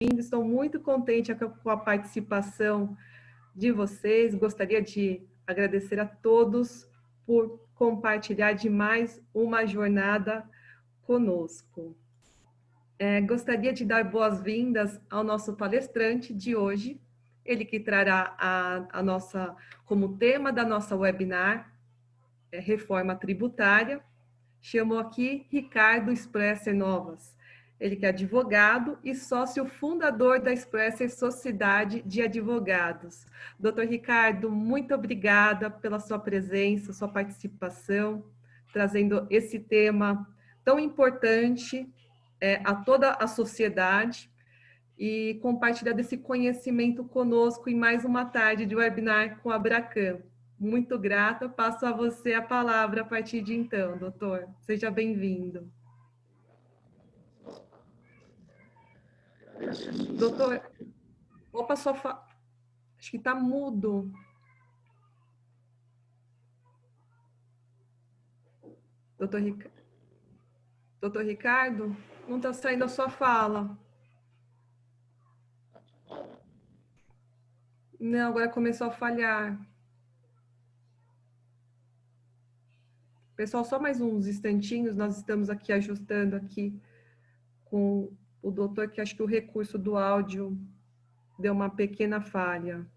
Estou muito contente com a participação de vocês. Gostaria de agradecer a todos por compartilhar de mais uma jornada conosco. Gostaria de dar boas-vindas ao nosso palestrante de hoje, ele que trará como tema da nossa webinar, Reforma Tributária. Chamo aqui Ricardo Spresser Novas. Ele que é advogado e sócio fundador da Spresser Sociedade de Advogados. Doutor Ricardo, muito obrigada pela sua presença, sua participação, trazendo esse tema tão importante a toda a sociedade e compartilhando esse conhecimento conosco em mais uma tarde de webinar com a Abracam. Muito grata, passo a você a palavra a partir de então, doutor. Seja bem-vindo. Doutor, opa, acho que está mudo. Doutor Ricardo, não está saindo a sua fala. Não, agora começou a falhar. Pessoal, só mais uns instantinhos, nós estamos aqui ajustando aqui com o doutor, que acho que o recurso do áudio deu uma pequena falha.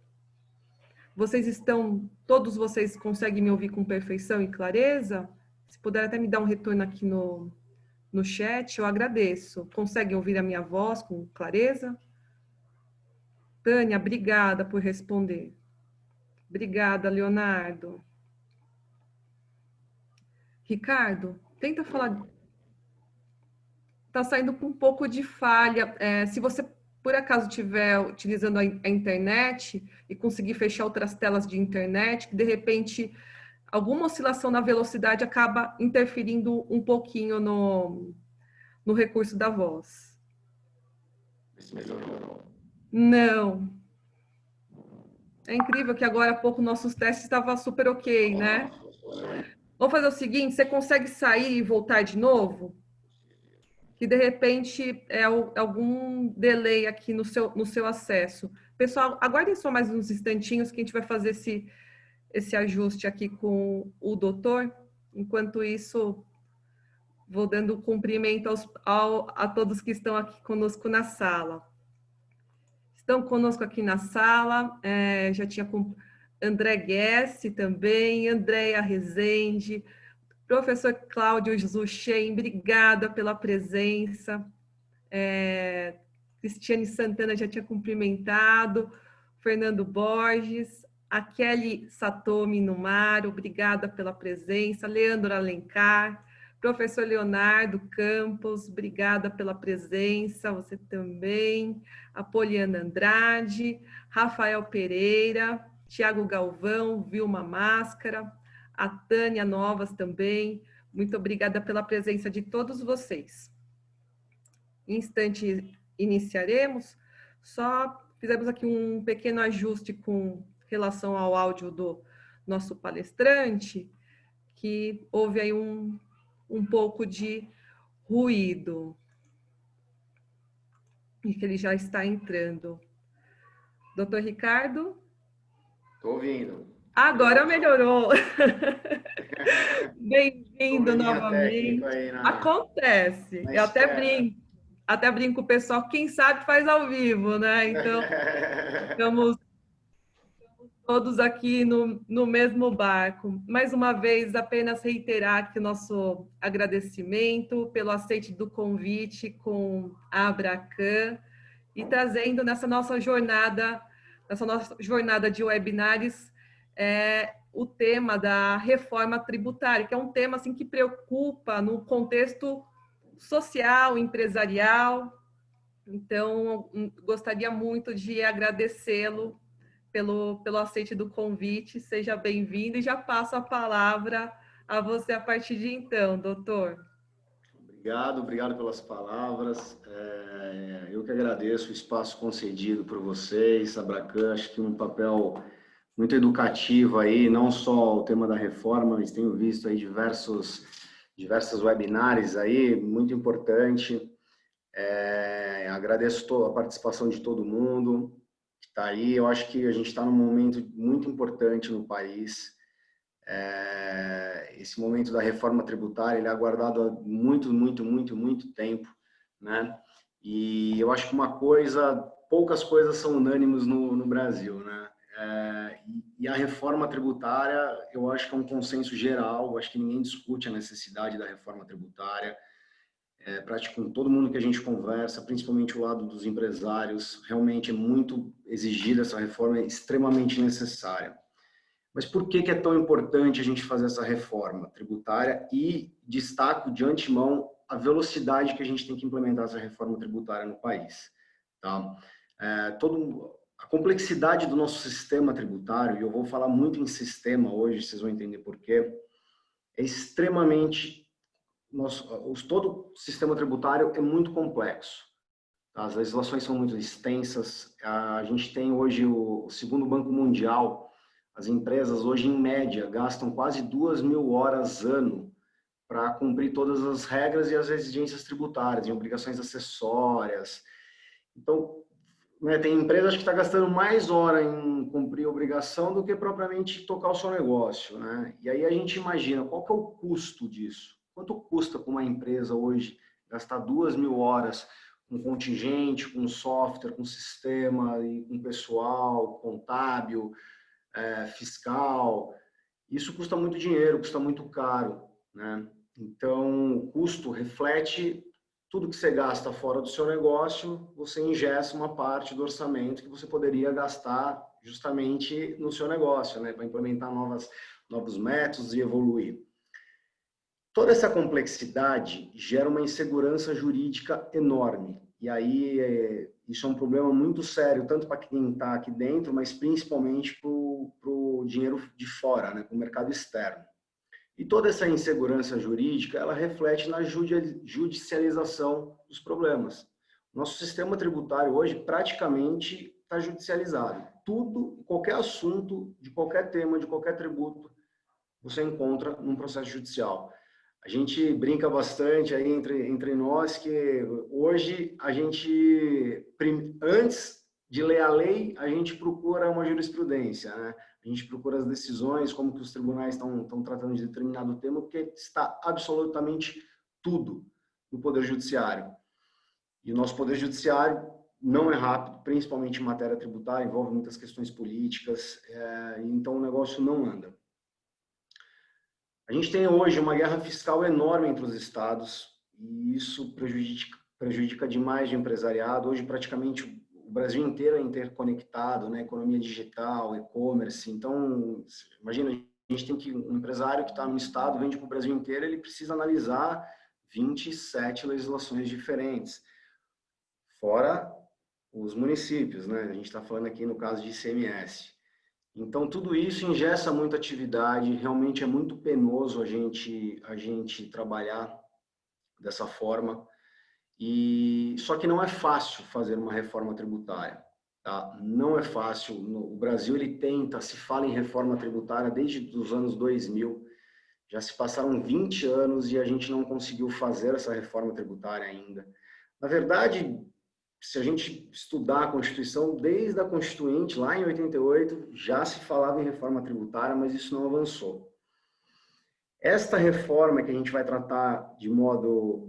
Todos vocês conseguem me ouvir com perfeição e clareza? Se puder até me dar um retorno aqui no chat, eu agradeço. Conseguem ouvir a minha voz com clareza? Tânia, obrigada por responder. Obrigada, Leonardo. Ricardo, tenta falar. Está saindo com um pouco de falha. Se você, por acaso, estiver utilizando a internet e conseguir fechar outras telas de internet, que de repente alguma oscilação na velocidade acaba interferindo um pouquinho no recurso da voz. Não. É incrível que agora há pouco nossos testes estavam super ok, né? Vamos fazer o seguinte, você consegue sair e voltar de novo? Que de repente é algum delay aqui no seu acesso. Pessoal, aguardem só mais uns instantinhos que a gente vai fazer esse ajuste aqui com o doutor. Enquanto isso, vou dando cumprimento a todos que estão aqui conosco na sala. Estão conosco aqui na sala, já tinha André Guessi também, Andréia Rezende, professor Cláudio Zuchen, obrigada pela presença. Cristiane Santana já tinha cumprimentado, Fernando Borges, a Kelly Satomi Numaro, obrigada pela presença, Leandro Alencar, professor Leonardo Campos, obrigada pela presença, você também, a Poliana Andrade, Rafael Pereira, Tiago Galvão, Vilma Máscara, a Tânia Novas também, muito obrigada pela presença de todos vocês. Em instante iniciaremos, só fizemos aqui um pequeno ajuste com relação ao áudio do nosso palestrante, que houve aí um pouco de ruído, e que ele já está entrando. Doutor Ricardo? Estou ouvindo. Agora melhorou. Bem-vindo novamente. Aí Acontece. Eu até brinco com o pessoal, quem sabe faz ao vivo, né? Então, estamos todos aqui no mesmo barco. Mais uma vez, apenas reiterar aqui o nosso agradecimento pelo aceite do convite com a Abracam e trazendo nessa nossa jornada de webinars, o tema da reforma tributária, que é um tema assim, que preocupa no contexto social, empresarial. Então, gostaria muito de agradecê-lo pelo aceite do convite. Seja bem-vindo e já passo a palavra a você a partir de então, doutor. Obrigado pelas palavras. Eu que agradeço o espaço concedido por vocês, Abracam, acho que um papel muito educativo aí, não só o tema da reforma, mas tenho visto aí diversos webinars aí, muito importante. Agradeço a participação de todo mundo que está aí. Eu acho que a gente está num momento muito importante no país. Esse momento da reforma tributária, ele é aguardado há muito tempo, né? E eu acho que poucas coisas são unânimes no Brasil, né? E a reforma tributária, eu acho que é um consenso geral, eu acho que ninguém discute a necessidade da reforma tributária. Com todo mundo que a gente conversa, principalmente o lado dos empresários, realmente é muito exigida essa reforma, é extremamente necessária. Mas por que é tão importante a gente fazer essa reforma tributária? E destaco de antemão a velocidade que a gente tem que implementar essa reforma tributária no país. Tá? A complexidade do nosso sistema tributário, e eu vou falar muito em sistema hoje, vocês vão entender por quê, é extremamente... todo o sistema tributário é muito complexo. As legislações são muito extensas. A gente tem hoje segundo o Banco Mundial, as empresas hoje, em média, gastam quase 2.000 horas ano para cumprir todas as regras e as exigências tributárias, em obrigações acessórias. Então, né, tem empresas que estão gastando mais hora em cumprir a obrigação do que propriamente tocar o seu negócio, né? E aí a gente imagina, qual que é o custo disso? Quanto custa para uma empresa hoje gastar 2.000 horas com contingente, com software, com sistema, e com pessoal, contábil, fiscal? Isso custa muito dinheiro, custa muito caro, né? Então, o custo reflete tudo que você gasta fora do seu negócio, você ingessa uma parte do orçamento que você poderia gastar justamente no seu negócio, né? Para implementar novos métodos e evoluir. Toda essa complexidade gera uma insegurança jurídica enorme. E aí, isso é um problema muito sério, tanto para quem está aqui dentro, mas principalmente para o dinheiro de fora, né? Para o mercado externo. E toda essa insegurança jurídica, ela reflete na judicialização dos problemas. Nosso sistema tributário hoje praticamente está judicializado. Tudo, qualquer assunto, de qualquer tema, de qualquer tributo, você encontra num processo judicial. A gente brinca bastante aí entre nós que hoje antes de ler a lei, a gente procura uma jurisprudência, né? A gente procura as decisões, como que os tribunais estão tratando de determinado tema, porque está absolutamente tudo no Poder Judiciário. E o nosso Poder Judiciário não é rápido, principalmente em matéria tributária, envolve muitas questões políticas, então o negócio não anda. A gente tem hoje uma guerra fiscal enorme entre os estados e isso prejudica demais o empresariado. Hoje, praticamente, o Brasil inteiro é interconectado, né? Economia digital, e-commerce. Então, imagina, a gente tem um empresário que está no estado, vende para o Brasil inteiro, ele precisa analisar 27 legislações diferentes. Fora os municípios, né? A gente está falando aqui no caso de ICMS. Então, tudo isso engessa muita atividade, realmente é muito penoso a gente trabalhar dessa forma, só que não é fácil fazer uma reforma tributária, tá? Não é fácil. O Brasil, ele se fala em reforma tributária desde os anos 2000, já se passaram 20 anos e a gente não conseguiu fazer essa reforma tributária ainda. Na verdade, se a gente estudar a Constituição, desde a Constituinte, lá em 88, já se falava em reforma tributária, mas isso não avançou. Esta reforma que a gente vai tratar de modo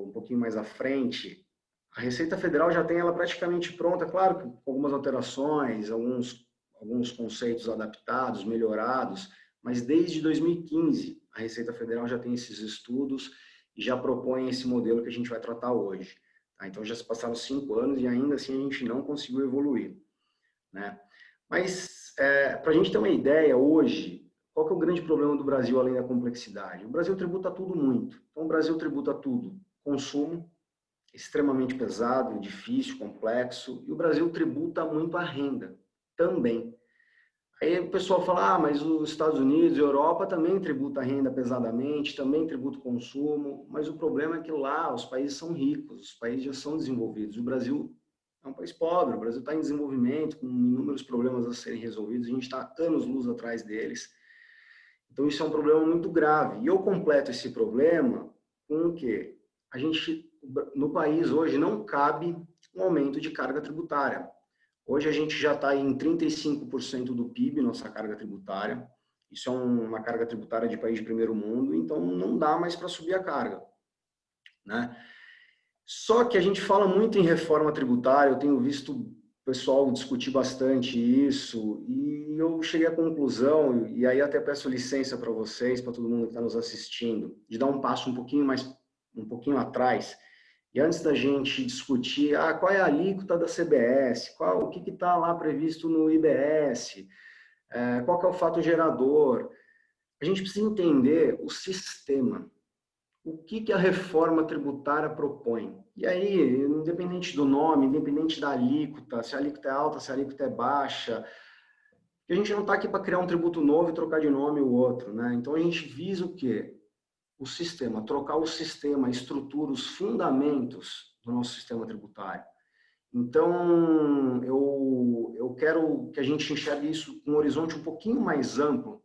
um pouquinho mais à frente, a Receita Federal já tem ela praticamente pronta, claro, com algumas alterações, alguns conceitos adaptados, melhorados, mas desde 2015 a Receita Federal já tem esses estudos e já propõe esse modelo que a gente vai tratar hoje. Então, já se passaram 5 anos e ainda assim a gente não conseguiu evoluir, né? Mas, para a gente ter uma ideia, hoje, qual que é o grande problema do Brasil, além da complexidade? O Brasil tributa tudo muito. Então, o Brasil tributa tudo. Consumo, extremamente pesado, difícil, complexo. E o Brasil tributa muito a renda, também. Aí o pessoal fala, mas os Estados Unidos e a Europa também tributam a renda pesadamente, também tributam o consumo, mas o problema é que lá os países são ricos, os países já são desenvolvidos. O Brasil é um país pobre, o Brasil está em desenvolvimento, com inúmeros problemas a serem resolvidos, a gente está anos-luz atrás deles. Então isso é um problema muito grave. E eu completo esse problema com o quê? A gente no país hoje não cabe um aumento de carga tributária. Hoje a gente já está em 35% do PIB, nossa carga tributária. Isso é uma carga tributária de país de primeiro mundo, então não dá mais para subir a carga, né? Só que a gente fala muito em reforma tributária, eu tenho visto o pessoal discutir bastante isso, e eu cheguei à conclusão, e aí até peço licença para vocês, para todo mundo que está nos assistindo, de dar um passo um pouquinho atrás, e antes da gente discutir, qual é a alíquota da CBS, o que está lá previsto no IBS, qual que é o fato gerador, a gente precisa entender o sistema. O que a reforma tributária propõe? E aí, independente do nome, independente da alíquota, se a alíquota é alta, se a alíquota é baixa, a gente não está aqui para criar um tributo novo e trocar de nome o outro, né? Então a gente visa o quê? O sistema, trocar o sistema, a estrutura, os fundamentos do nosso sistema tributário. Então, eu quero que a gente enxergue isso com um horizonte um pouquinho mais amplo.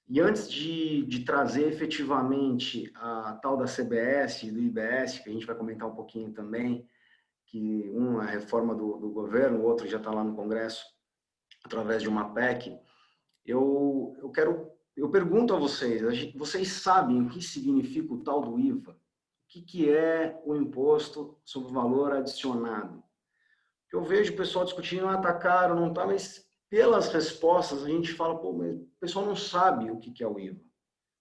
E antes de trazer efetivamente a tal da CBS e do IBS, que a gente vai comentar um pouquinho também, que um é a reforma do governo, o outro já está lá no Congresso, através de uma PEC, eu pergunto a vocês, vocês sabem o que significa o tal do IVA? O que é o imposto sobre valor adicionado? Eu vejo o pessoal discutindo, tá caro, não tá, mas pelas respostas a gente fala, pô, mas o pessoal não sabe o que é o IVA.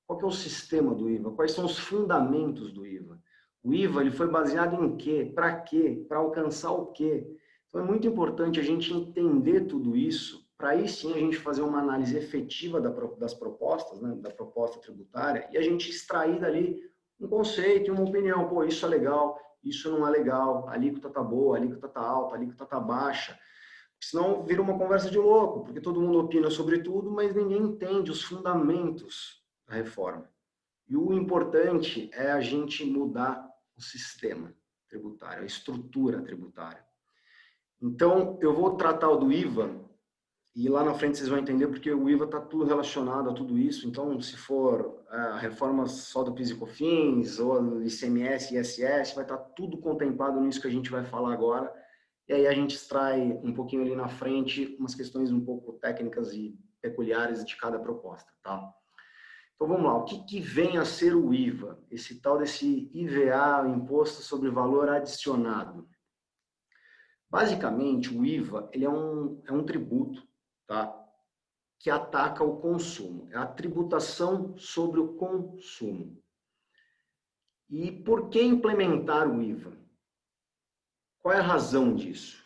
Qual que é o sistema do IVA? Quais são os fundamentos do IVA? O IVA ele foi baseado em quê? Para quê? Para alcançar o quê? Então é muito importante a gente entender tudo isso, para aí sim a gente fazer uma análise efetiva das propostas, né, da proposta tributária, e a gente extrair dali um conceito e uma opinião. Pô, isso é legal, isso não é legal, a alíquota tá boa, a alíquota tá alta, a alíquota tá baixa. Senão vira uma conversa de louco, porque todo mundo opina sobre tudo, mas ninguém entende os fundamentos da reforma. E o importante é a gente mudar o sistema tributário, a estrutura tributária. Então, eu vou tratar o do IVA, e lá na frente vocês vão entender porque o IVA está tudo relacionado a tudo isso. Então, se for a reforma só do PIS e COFINS, ou do ICMS e ISS, vai estar tudo contemplado nisso que a gente vai falar agora. E aí a gente extrai um pouquinho ali na frente umas questões um pouco técnicas e peculiares de cada proposta, tá? Então vamos lá, o que vem a ser o IVA? Esse tal desse IVA, Imposto sobre Valor Adicionado. Basicamente, o IVA ele é um tributo, tá? Que ataca o consumo, é a tributação sobre o consumo. E por que implementar o IVA? Qual é a razão disso?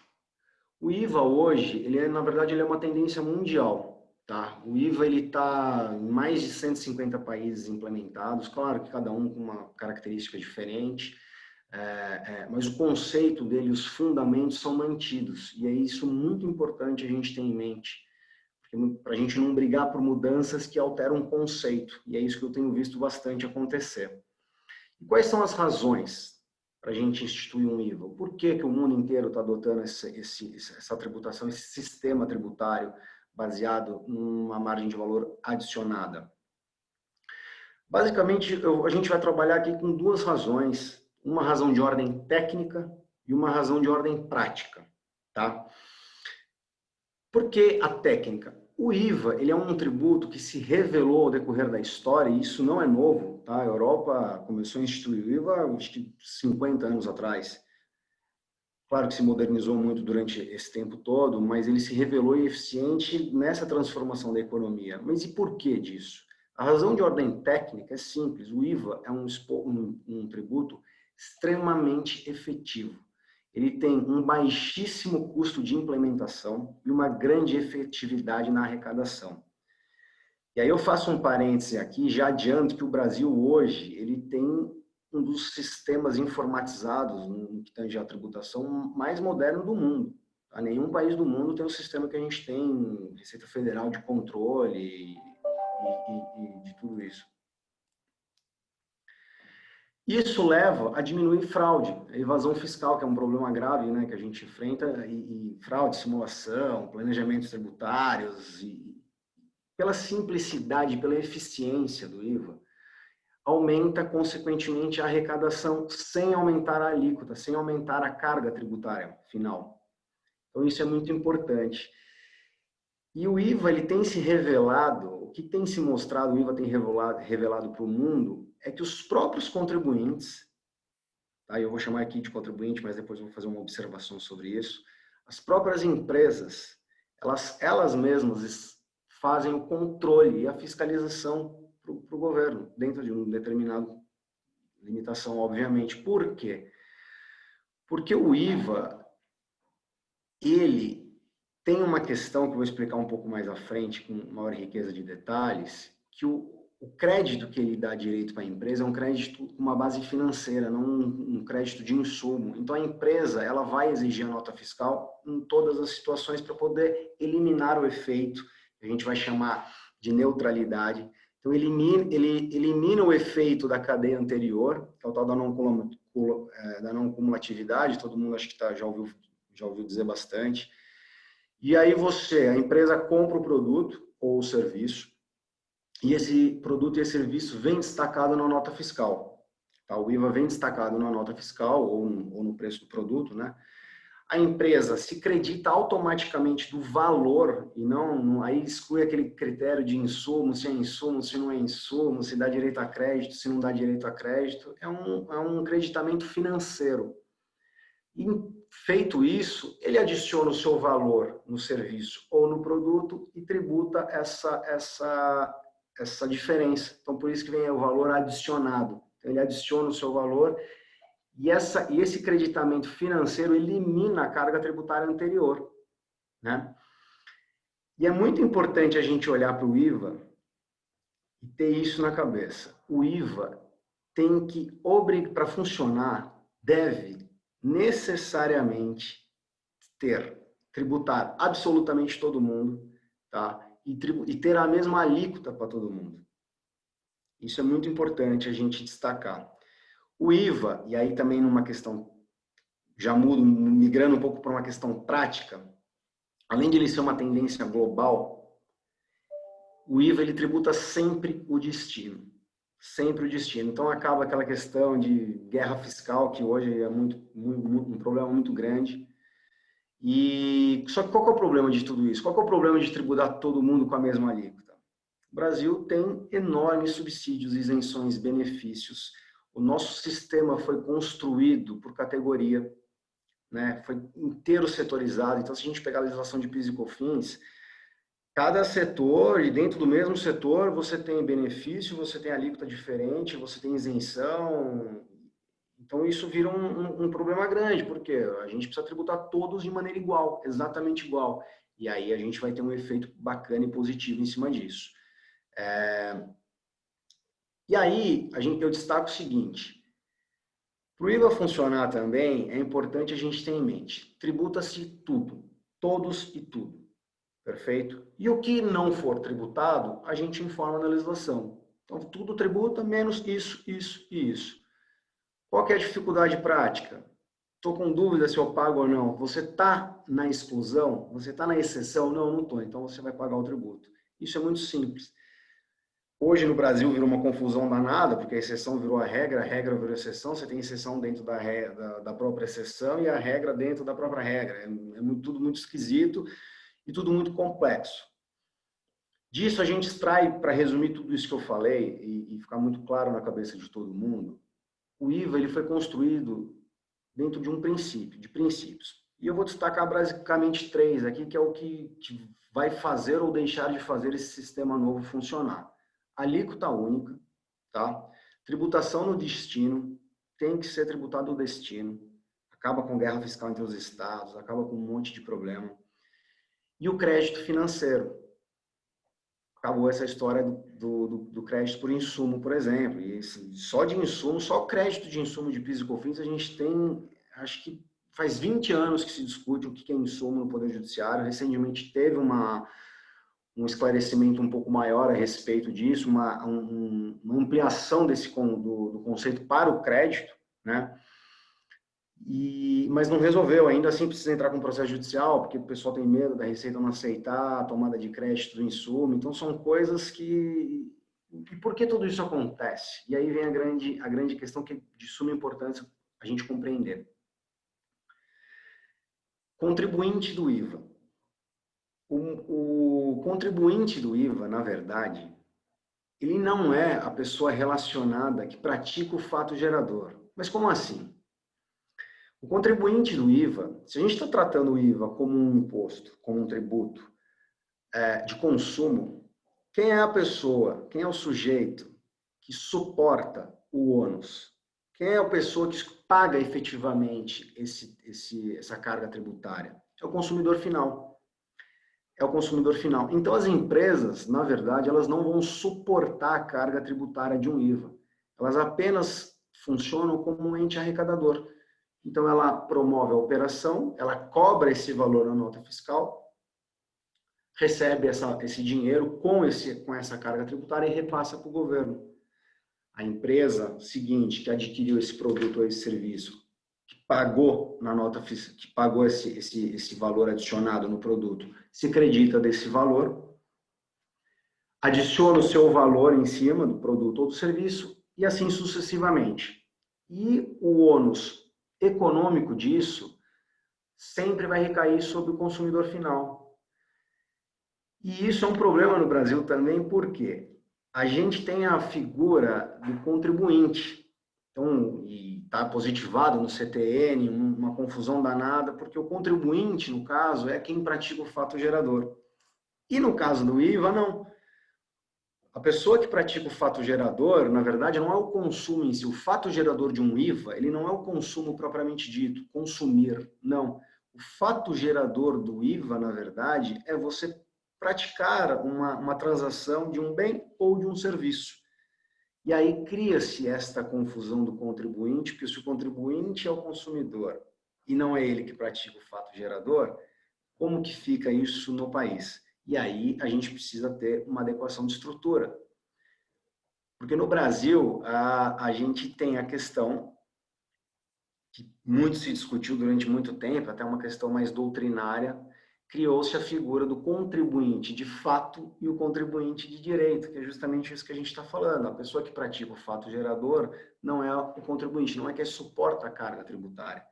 O IVA hoje, na verdade, ele é uma tendência mundial, tá? O IVA ele está em mais de 150 países implementados, claro que cada um com uma característica diferente, mas o conceito dele, os fundamentos são mantidos, e é isso muito importante a gente ter em mente, para a gente não brigar por mudanças que alteram o conceito, e é isso que eu tenho visto bastante acontecer. E quais são as razões para a gente instituir um IVA? Por que o mundo inteiro está adotando essa tributação, esse sistema tributário baseado numa margem de valor adicionada? Basicamente, a gente vai trabalhar aqui com duas razões, uma razão de ordem técnica e uma razão de ordem prática, tá? Por que a técnica? O IVA ele é um tributo que se revelou ao decorrer da história, e isso não é novo, tá? A Europa começou a instituir o IVA, acho que 50 anos atrás. Claro que se modernizou muito durante esse tempo todo, mas ele se revelou eficiente nessa transformação da economia. Mas e por que disso? A razão de ordem técnica é simples. O IVA é um tributo extremamente efetivo. Ele tem um baixíssimo custo de implementação e uma grande efetividade na arrecadação. E aí eu faço um parêntese aqui, já adianto que o Brasil hoje, ele tem um dos sistemas informatizados no que tange à tributação mais moderno do mundo. Tá? Nenhum país do mundo tem o sistema que a gente tem, Receita Federal de controle e de tudo isso. Isso leva a diminuir fraude, a evasão fiscal, que é um problema grave, né, que a gente enfrenta, e fraude, simulação, planejamentos tributários, e pela simplicidade, pela eficiência do IVA, aumenta, consequentemente, a arrecadação sem aumentar a alíquota, sem aumentar a carga tributária final. Então, isso é muito importante. E o IVA, ele tem se revelado, o que tem se mostrado, o IVA tem revelado para o mundo, é que os próprios contribuintes, tá? Eu vou chamar aqui de contribuinte, mas depois eu vou fazer uma observação sobre isso, as próprias empresas, elas mesmas fazem o controle e a fiscalização para o governo, dentro de um determinado limitação, obviamente. Por quê? Porque o IVA, ele tem uma questão que eu vou explicar um pouco mais à frente, com maior riqueza de detalhes, que o crédito que ele dá direito para a empresa é um crédito com uma base financeira, não um crédito de insumo. Então, a empresa ela vai exigir a nota fiscal em todas as situações para poder eliminar o efeito, que a gente vai chamar de neutralidade. Então, ele elimina o efeito da cadeia anterior, que é o tal da não cumulatividade, todo mundo acho que já ouviu dizer bastante. E aí a empresa compra o produto ou o serviço, e esse produto e esse serviço vem destacado na nota fiscal. Tá? O IVA vem destacado na nota fiscal ou no preço do produto, né? A empresa se credita automaticamente do valor, e não aí exclui aquele critério de insumo, se é insumo, se não é insumo, se dá direito a crédito, se não dá direito a crédito. É um creditamento financeiro. E, feito isso, ele adiciona o seu valor no serviço ou no produto e tributa essa diferença. Então, por isso que vem o valor adicionado. Então, ele adiciona o seu valor e esse creditamento financeiro elimina a carga tributária anterior, né? E é muito importante a gente olhar para o IVA e ter isso na cabeça. O IVA tem que, para funcionar, deve necessariamente tributar absolutamente todo mundo, tá? E ter a mesma alíquota para todo mundo. Isso é muito importante a gente destacar. O IVA, e aí também numa questão, já migrando um pouco para uma questão prática, além de ele ser uma tendência global, o IVA ele tributa sempre o destino. Sempre o destino. Então acaba aquela questão de guerra fiscal, que hoje é um problema muito grande. E só que qual que é o problema de tudo isso? Qual que é o problema de tributar todo mundo com a mesma alíquota? O Brasil tem enormes subsídios, isenções, benefícios. O nosso sistema foi construído por categoria, né? Foi inteiro setorizado. Então, se a gente pegar a legislação de PIS e COFINS, cada setor, e dentro do mesmo setor, você tem benefício, você tem alíquota diferente, você tem isenção. Então, isso vira um problema grande, porque a gente precisa tributar todos de maneira igual, exatamente igual. E aí a gente vai ter um efeito bacana e positivo em cima disso. E aí, eu destaco o seguinte: para o IVA funcionar também, é importante a gente ter em mente, tributa-se tudo, todos e tudo, perfeito? E o que não for tributado, a gente informa na legislação. Então, tudo tributa, menos isso, isso e isso. Qual que é a dificuldade prática? Estou com dúvida se eu pago ou não. Você está na exclusão? Você está na exceção? Não, não estou. Então, você vai pagar o tributo. Isso é muito simples. Hoje no Brasil virou uma confusão danada, porque a exceção virou a regra virou a exceção, você tem exceção dentro da própria exceção e a regra dentro da própria regra. Tudo muito esquisito e tudo muito complexo. Disso a gente extrai, para resumir tudo isso que eu falei e ficar muito claro na cabeça de todo mundo, o IVA ele foi construído dentro de um princípio, de princípios. E eu vou destacar basicamente 3 aqui, que é o que vai fazer ou deixar de fazer esse sistema novo funcionar. Alíquota única, tá? Tributação no destino, tem que ser tributado o destino, acaba com guerra fiscal entre os estados, acaba com um monte de problema. E o crédito financeiro. Acabou essa história do crédito por insumo, por exemplo. E só de insumo, só crédito de insumo de PIS e COFINS, a gente tem, acho que faz 20 anos que se discute o que é insumo no Poder Judiciário. Recentemente teve um esclarecimento um pouco maior a respeito disso, uma ampliação do conceito para o crédito, né? Mas não resolveu, ainda assim precisa entrar com processo judicial, porque o pessoal tem medo da Receita não aceitar a tomada de crédito do insumo. Então, são coisas que E por que tudo isso acontece? E aí vem a grande questão que é de suma importância a gente compreender. Contribuinte do IVA. O contribuinte do IVA, na verdade, ele não é a pessoa relacionada que pratica o fato gerador. Mas como assim? O contribuinte do IVA, se a gente está tratando o IVA como um imposto, como um tributo de consumo, quem é a pessoa, quem é o sujeito que suporta o ônus? Quem é a pessoa que paga efetivamente essa carga tributária? É o consumidor final. É o consumidor final. Então, as empresas, na verdade, elas não vão suportar a carga tributária de um IVA. Elas apenas funcionam como um ente arrecadador. Então, ela promove a operação, ela cobra esse valor na nota fiscal, recebe esse dinheiro com essa carga tributária e repassa para o governo. A empresa seguinte que adquiriu esse produto ou esse serviço, que pagou na nota fiscal, que pagou esse valor adicionado no produto, se acredita desse valor, adiciona o seu valor em cima do produto ou do serviço e assim sucessivamente. E o ônus econômico disso sempre vai recair sobre o consumidor final. E isso é um problema no Brasil também, porque a gente tem a figura do contribuinte. Então, e está positivado no CTN, uma confusão danada, porque o contribuinte, no caso, é quem pratica o fato gerador. E no caso do IVA, não. A pessoa que pratica o fato gerador, na verdade, não é o consumo em si. O fato gerador de um IVA, ele não é o consumo propriamente dito, consumir, não. O fato gerador do IVA, na verdade, é você praticar uma transação de um bem ou de um serviço. E aí cria-se esta confusão do contribuinte, porque se o contribuinte é o consumidor e não é ele que pratica o fato gerador, como que fica isso no país? E aí a gente precisa ter uma adequação de estrutura. Porque no Brasil, a gente tem a questão que muito se discutiu durante muito tempo, até uma questão mais doutrinária, criou-se a figura do contribuinte de fato e o contribuinte de direito, que é justamente isso que a gente está falando. A pessoa que pratica o fato gerador não é o contribuinte, não é que suporta a carga tributária.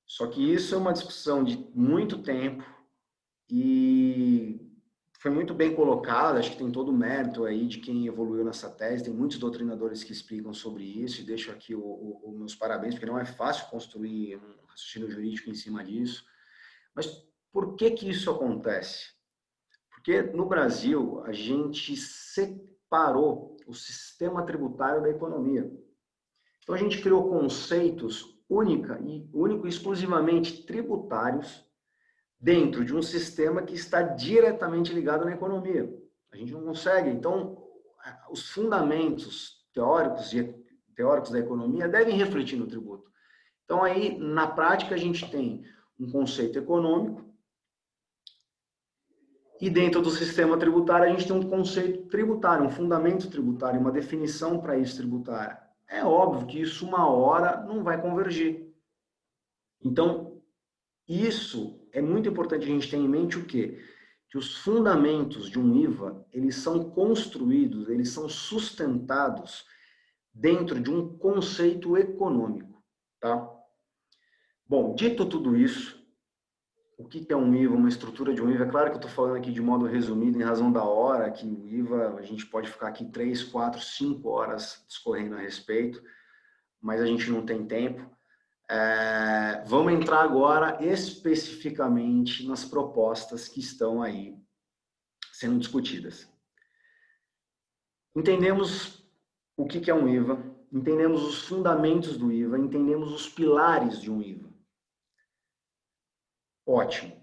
Só que isso é uma discussão de muito tempo e foi muito bem colocado, acho que tem todo o mérito aí de quem evoluiu nessa tese, tem muitos doutrinadores que explicam sobre isso, e deixo aqui os meus parabéns, porque não é fácil construir um raciocínio jurídico em cima disso. Mas por que que isso acontece? Porque no Brasil, a gente separou o sistema tributário da economia. Então, a gente criou conceitos único e exclusivamente tributários dentro de um sistema que está diretamente ligado na economia. A gente não consegue. Então, os fundamentos teóricos da economia devem refletir no tributo. Então, aí, na prática, a gente tem um conceito econômico e dentro do sistema tributário a gente tem um conceito tributário, um fundamento tributário, uma definição para isso tributária. É óbvio que isso uma hora não vai convergir. Então, isso é muito importante a gente ter em mente o quê? Que os fundamentos de um IVA, eles são construídos, eles são sustentados dentro de um conceito econômico, tá? Bom, dito tudo isso, o que é um IVA, uma estrutura de um IVA? É claro que eu estou falando aqui de modo resumido, em razão da hora, que o IVA, a gente pode ficar aqui 3, 4, 5 horas discorrendo a respeito, mas a gente não tem tempo. Vamos entrar agora especificamente nas propostas que estão aí sendo discutidas. Entendemos o que é um IVA, entendemos os fundamentos do IVA, entendemos os pilares de um IVA. Ótimo.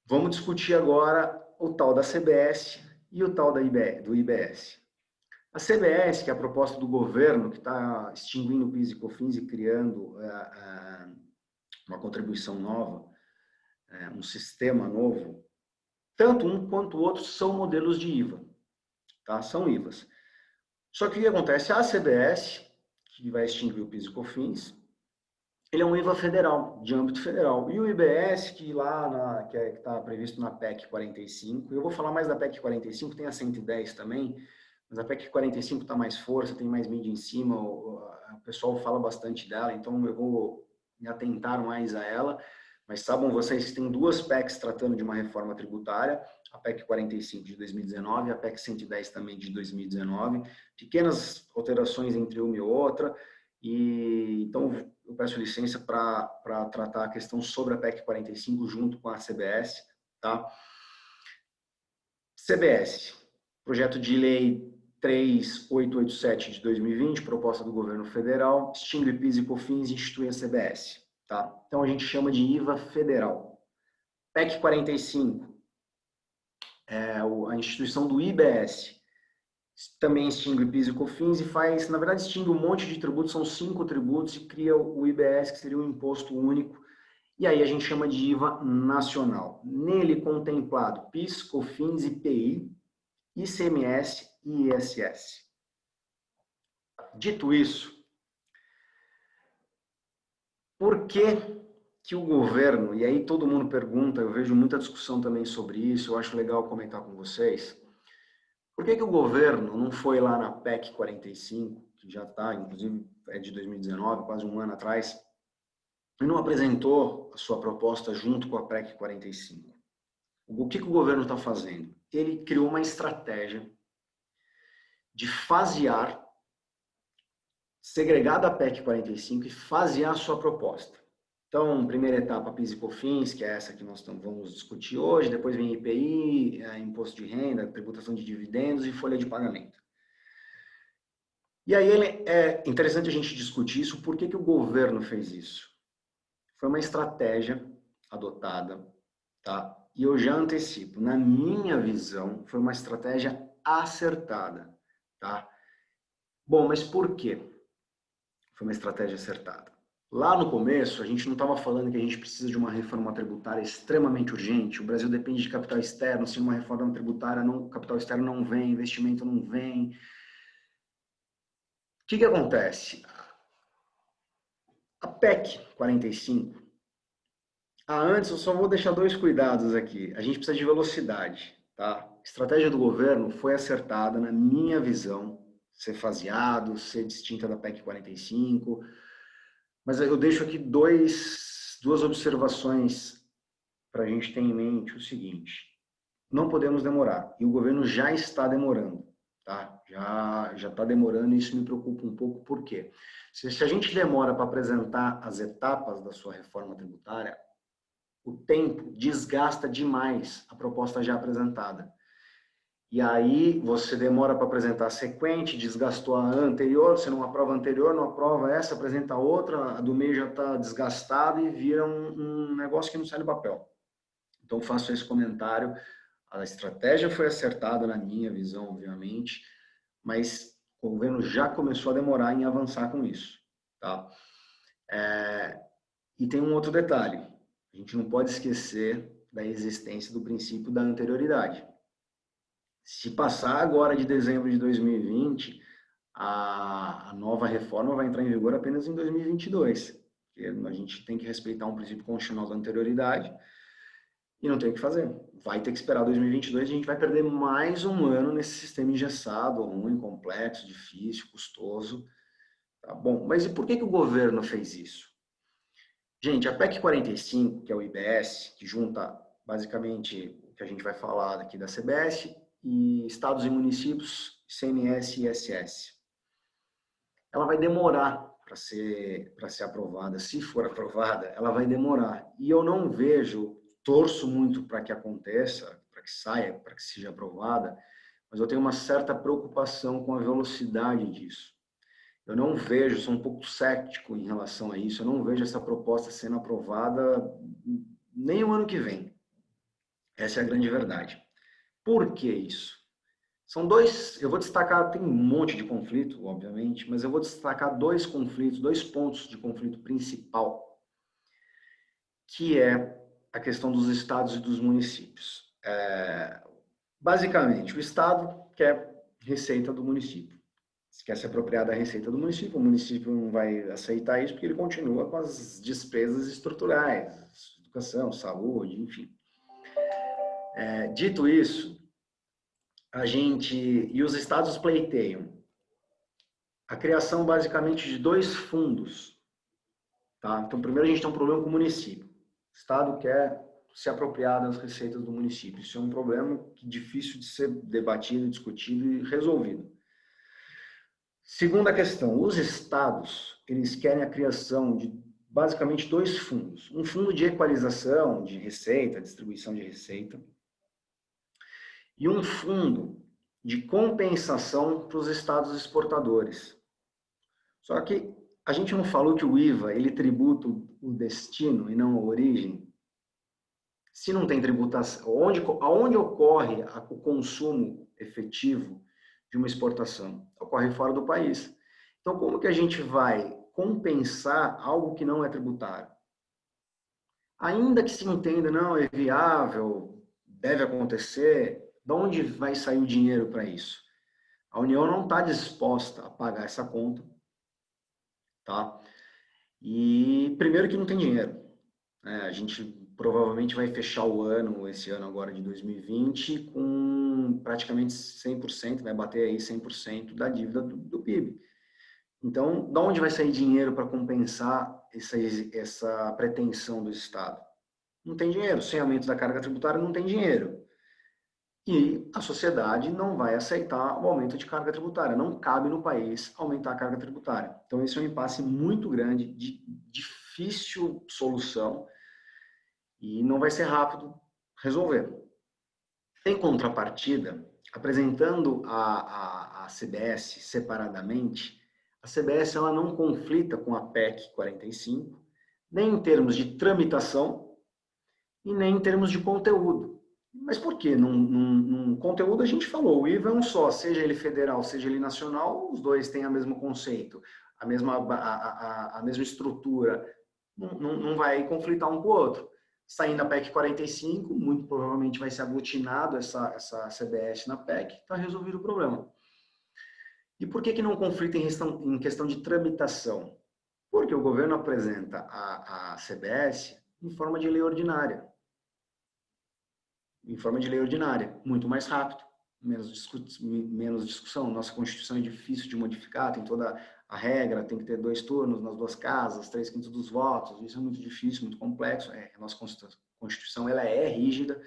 Vamos discutir agora o tal da CBS e o tal do IBS. A CBS, que é a proposta do governo, que está extinguindo o PIS e COFINS e criando uma contribuição nova, um sistema novo, tanto um quanto o outro são modelos de IVA, tá? São IVAs. Só que o que acontece? A CBS, que vai extinguir o PIS e COFINS, ele é um IVA federal, de âmbito federal. E o IBS, que que está previsto na PEC 45, eu vou falar mais da PEC 45, tem a 110 também, mas a PEC 45 está mais força, tem mais mídia em cima, o pessoal fala bastante dela, então eu vou me atentar mais a ela. Mas saibam vocês que tem duas PECs tratando de uma reforma tributária, a PEC 45 de 2019 e a PEC 110 também de 2019, pequenas alterações entre uma e outra, e então eu peço licença para tratar a questão sobre a PEC 45 junto com a CBS, tá? CBS, projeto de lei 3887 de 2020, proposta do governo federal, extingue PIS e COFINS e institui a CBS, tá? Então a gente chama de IVA federal. PEC 45, a instituição do IBS, também extingue PIS e COFINS e faz, na verdade, extingue um monte de tributos, são 5 tributos e cria o IBS, que seria um imposto único, e aí a gente chama de IVA nacional. Nele contemplado PIS, COFINS, IPI, ICMS e ISS. Dito isso, por que o governo, e aí todo mundo pergunta, eu vejo muita discussão também sobre isso, eu acho legal comentar com vocês, por que o governo não foi lá na PEC 45, que já está, inclusive é de 2019, quase um ano atrás, e não apresentou a sua proposta junto com a PEC 45? O que o governo está fazendo? Ele criou uma estratégia de fasear, segregar da PEC 45 e fasear a sua proposta. Então, primeira etapa, PIS e COFINS, que é essa que nós vamos discutir hoje, depois vem IPI, imposto de renda, tributação de dividendos e folha de pagamento. E aí é interessante a gente discutir isso, por que o governo fez isso? Foi uma estratégia adotada, tá? E eu já antecipo, na minha visão, foi uma estratégia acertada, tá? Bom, mas por quê? Foi uma estratégia acertada. Lá no começo, a gente não estava falando que a gente precisa de uma reforma tributária extremamente urgente. O Brasil depende de capital externo. Se uma reforma tributária, capital externo não vem, investimento não vem. O que acontece? A PEC 45. Antes, eu só vou deixar dois cuidados aqui. A gente precisa de velocidade, tá? A estratégia do governo foi acertada, na minha visão, ser faseado, ser distinta da PEC 45. Mas eu deixo aqui duas observações para a gente ter em mente o seguinte: não podemos demorar, e o governo já está demorando, tá? Já está demorando e isso me preocupa um pouco, por quê? Se a gente demora para apresentar as etapas da sua reforma tributária, o tempo desgasta demais a proposta já apresentada. E aí você demora para apresentar a sequente, desgastou a anterior, você não aprova a anterior, não aprova essa, apresenta outra, a do meio já está desgastada e vira um negócio que não sai do papel. Então faço esse comentário. A estratégia foi acertada na minha visão, obviamente, mas o governo já começou a demorar em avançar com isso, tá? E tem um outro detalhe. A gente não pode esquecer da existência do princípio da anterioridade. Se passar agora de dezembro de 2020, a nova reforma vai entrar em vigor apenas em 2022. Porque a gente tem que respeitar um princípio constitucional da anterioridade e não tem o que fazer. Vai ter que esperar 2022 e a gente vai perder mais um ano nesse sistema engessado, ruim, complexo, difícil, custoso. Tá bom, mas e por que o governo fez isso? Gente, a PEC 45, que é o IBS, que junta basicamente o que a gente vai falar aqui da CBS, e estados e municípios, ICMS e ISS. Ela vai demorar para ser aprovada. Se for aprovada, ela vai demorar. E eu não vejo, torço muito para que aconteça, para que saia, para que seja aprovada, mas eu tenho uma certa preocupação com a velocidade disso. Eu não vejo, sou um pouco cético em relação a isso, eu não vejo essa proposta sendo aprovada nem o ano que vem. Essa é a grande verdade. Por que isso? São dois, eu vou destacar, tem um monte de conflito, obviamente, mas eu vou destacar dois conflitos, dois pontos de conflito principal, que é a questão dos estados e dos municípios. Basicamente, o estado quer receita do município. Se quer se apropriar da receita do município, o município não vai aceitar isso porque ele continua com as despesas estruturais, educação, saúde, enfim. Dito isso, e os estados pleiteiam a criação basicamente de 2 fundos. Tá? Então, primeiro a gente tem um problema com o município. O estado quer se apropriar das receitas do município. Isso é um problema difícil de ser debatido, discutido e resolvido. Segunda questão, os estados, eles querem a criação de basicamente 2 fundos. Um fundo de equalização de receita, distribuição de receita, e um fundo de compensação para os estados exportadores. Só que a gente não falou que o IVA, ele tributa o destino e não a origem? Se não tem tributação, aonde ocorre o consumo efetivo de uma exportação? Ocorre fora do país. Então, como que a gente vai compensar algo que não é tributário? Ainda que se entenda, não, é viável, deve acontecer, de onde vai sair o dinheiro para isso? A União não está disposta a pagar essa conta, tá? E primeiro que não tem dinheiro, né? A gente provavelmente vai fechar esse ano agora de 2020, com praticamente 100%, vai bater aí 100% da dívida do PIB. Então, da onde vai sair dinheiro para compensar essa pretensão do Estado? Não tem dinheiro. Sem aumento da carga tributária, não tem dinheiro. E a sociedade não vai aceitar o aumento de carga tributária. Não cabe no país aumentar a carga tributária. Então, esse é um impasse muito grande, de difícil solução, e não vai ser rápido resolver. Em contrapartida, apresentando a CBS separadamente, a CBS ela não conflita com a PEC 45, nem em termos de tramitação e nem em termos de conteúdo. Mas por quê? Num conteúdo a gente falou, o IVA é um só, seja ele federal, seja ele nacional, os dois têm o mesmo conceito, a mesma estrutura, não vai conflitar um com o outro. Saindo a PEC 45, muito provavelmente vai ser aglutinado essa CBS na PEC, está resolvido o problema. E por que não conflita em questão de tramitação? Porque o governo apresenta a CBS em forma de lei ordinária. Em forma de lei ordinária, muito mais rápido, menos discussão. Nossa Constituição é difícil de modificar, tem toda a regra, tem que ter 2 turnos nas 2 casas, 3/5 dos votos, isso é muito difícil, muito complexo. A nossa Constituição ela é rígida,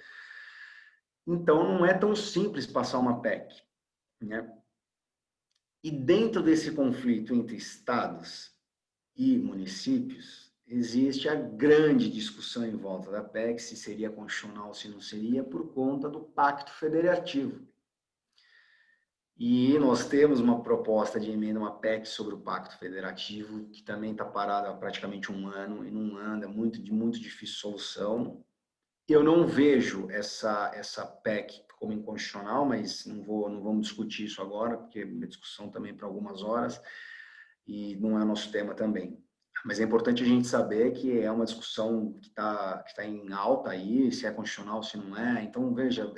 então não é tão simples passar uma PEC, né? E dentro desse conflito entre estados e municípios, existe a grande discussão em volta da PEC, se seria constitucional, se não seria, por conta do Pacto Federativo. E nós temos uma proposta de emenda, uma PEC sobre o Pacto Federativo, que também está parada há praticamente 1 ano, e não anda, muito difícil solução. Eu não vejo essa PEC como inconstitucional, mas não vamos discutir isso agora, porque é uma discussão também para algumas horas, e não é nosso tema também. Mas é importante a gente saber que é uma discussão que tá em alta aí, se é constitucional, se não é. Então, veja,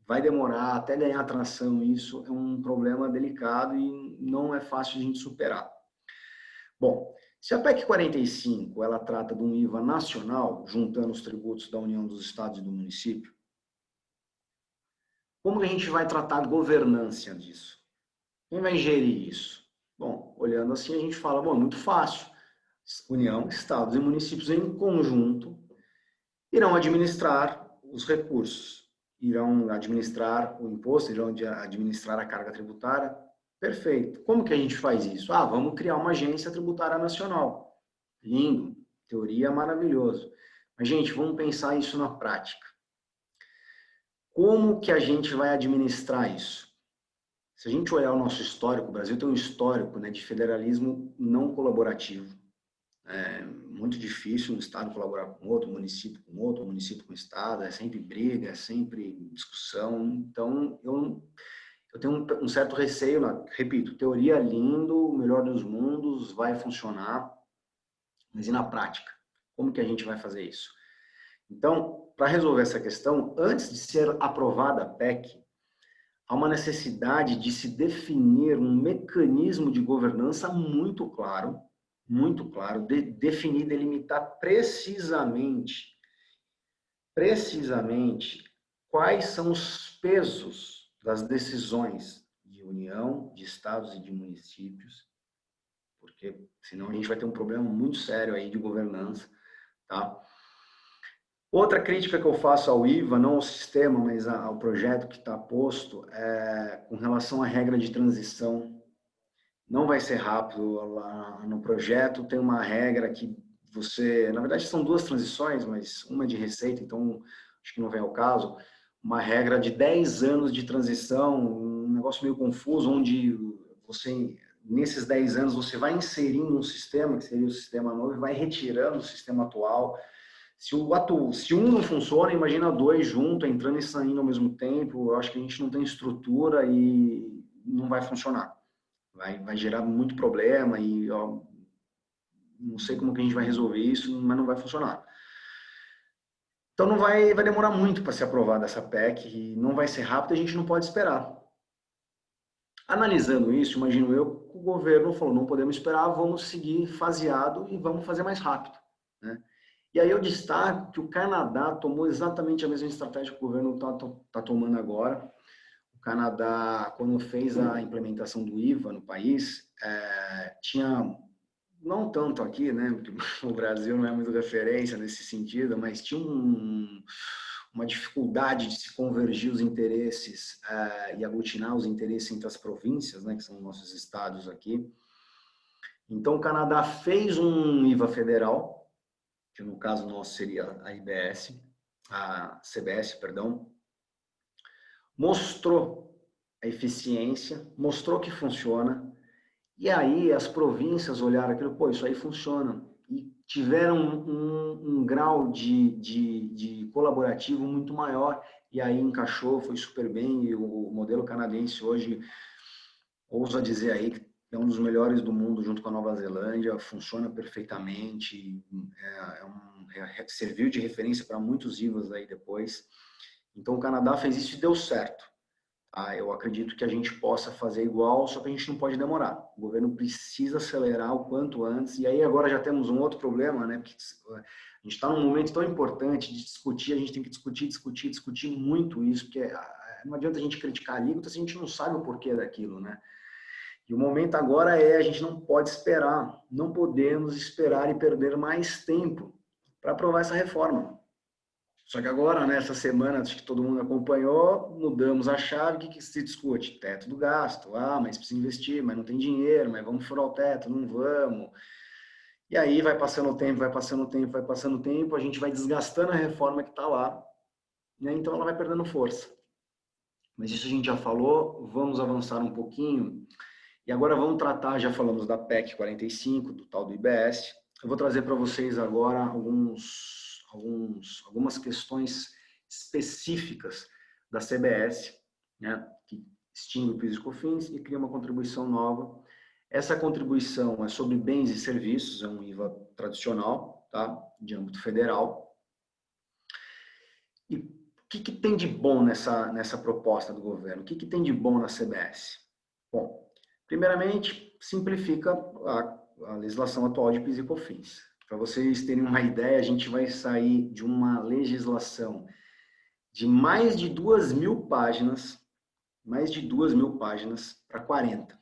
vai demorar até ganhar atração. Isso é um problema delicado e não é fácil de a gente superar. Bom, se a PEC 45 ela trata de um IVA nacional, juntando os tributos da União, dos estados e do município, como que a gente vai tratar a governança disso? Quem vai gerir isso? Bom, olhando assim, a gente fala, bom, é muito fácil. União, estados e municípios em conjunto irão administrar os recursos, irão administrar o imposto, irão administrar a carga tributária. Perfeito. Como que a gente faz isso? Vamos criar uma agência tributária nacional. Lindo, teoria maravilhoso. Mas, gente, vamos pensar isso na prática. Como que a gente vai administrar isso? Se a gente olhar o nosso histórico, o Brasil tem um histórico, né, de federalismo não colaborativo. É muito difícil um estado colaborar com outro, município com outro, município com estado, é sempre briga, é sempre discussão. Então, eu tenho um certo receio, repito, teoria lindo, o melhor dos mundos, vai funcionar, mas e na prática? Como que a gente vai fazer isso? Então, para resolver essa questão, antes de ser aprovada a PEC, há uma necessidade de se definir um mecanismo de governança muito claro, definir, delimitar precisamente quais são os pesos das decisões de União, de estados e de municípios, porque senão a gente vai ter um problema muito sério aí de governança, tá? Outra crítica que eu faço ao IVA, não ao sistema, mas ao projeto que está posto, é com relação à regra de transição. Não vai ser rápido. Lá no projeto tem uma regra que você... Na verdade, são duas transições, mas uma de receita, então acho que não vem ao caso. Uma regra de 10 anos de transição, um negócio meio confuso, onde você, nesses 10 anos, você vai inserindo um sistema, que seria o sistema novo, e vai retirando o sistema atual. Se um não funciona, imagina dois juntos, entrando e saindo ao mesmo tempo. Eu acho que a gente não tem estrutura e não vai funcionar. Vai gerar muito problema e ó, não sei como que a gente vai resolver isso, mas não vai funcionar. Então vai demorar muito para ser aprovada essa PEC e não vai ser rápido, a gente não pode esperar. Analisando isso, imagino eu, o governo falou, não podemos esperar, vamos seguir faseado e vamos fazer mais rápido, né? E aí eu destaco que o Canadá tomou exatamente a mesma estratégia que o governo está tomando agora. O Canadá, quando fez a implementação do IVA no país, tinha, não tanto aqui, né, porque o Brasil não é muito referência nesse sentido, mas tinha uma dificuldade de se convergir os interesses e aglutinar os interesses entre as províncias, né, que são nossos estados aqui. Então, o Canadá fez um IVA federal, que no caso nosso seria a CBS, perdão, mostrou a eficiência, mostrou que funciona, e aí as províncias olharam aquilo, pô, isso aí funciona, e tiveram um grau de colaborativo muito maior, e aí encaixou, foi super bem, e o modelo canadense hoje, ouso dizer aí, que é um dos melhores do mundo junto com a Nova Zelândia, funciona perfeitamente, serviu de referência para muitos IVAs aí depois. Então o Canadá fez isso e deu certo. Eu acredito que a gente possa fazer igual, só que a gente não pode demorar. O governo precisa acelerar o quanto antes. E aí agora já temos um outro problema, né? Porque a gente está num momento tão importante de discutir, a gente tem que discutir muito isso, porque não adianta a gente criticar a alíquota se a gente não sabe o porquê daquilo, né? E o momento agora a gente não pode esperar, não podemos esperar e perder mais tempo para aprovar essa reforma. Só que agora, nessa semana, acho que todo mundo acompanhou, mudamos a chave, o que se discute? Teto do gasto. Mas precisa investir, mas não tem dinheiro, mas vamos furar o teto, não vamos. E aí vai passando o tempo, a gente vai desgastando a reforma que está lá, né? Então ela vai perdendo força. Mas isso a gente já falou, vamos avançar um pouquinho. E agora vamos tratar, já falamos da PEC 45, do tal do IBS. Eu vou trazer para vocês agora algumas questões específicas da CBS, né, que extingue o PIS e COFINS e cria uma contribuição nova. Essa contribuição é sobre bens e serviços, é um IVA tradicional, tá, de âmbito federal. E o que tem de bom nessa proposta do governo? O que tem de bom na CBS? Bom, primeiramente, simplifica a legislação atual de PIS e COFINS. Para vocês terem uma ideia, a gente vai sair de uma legislação de mais de 2.000 páginas, para 40.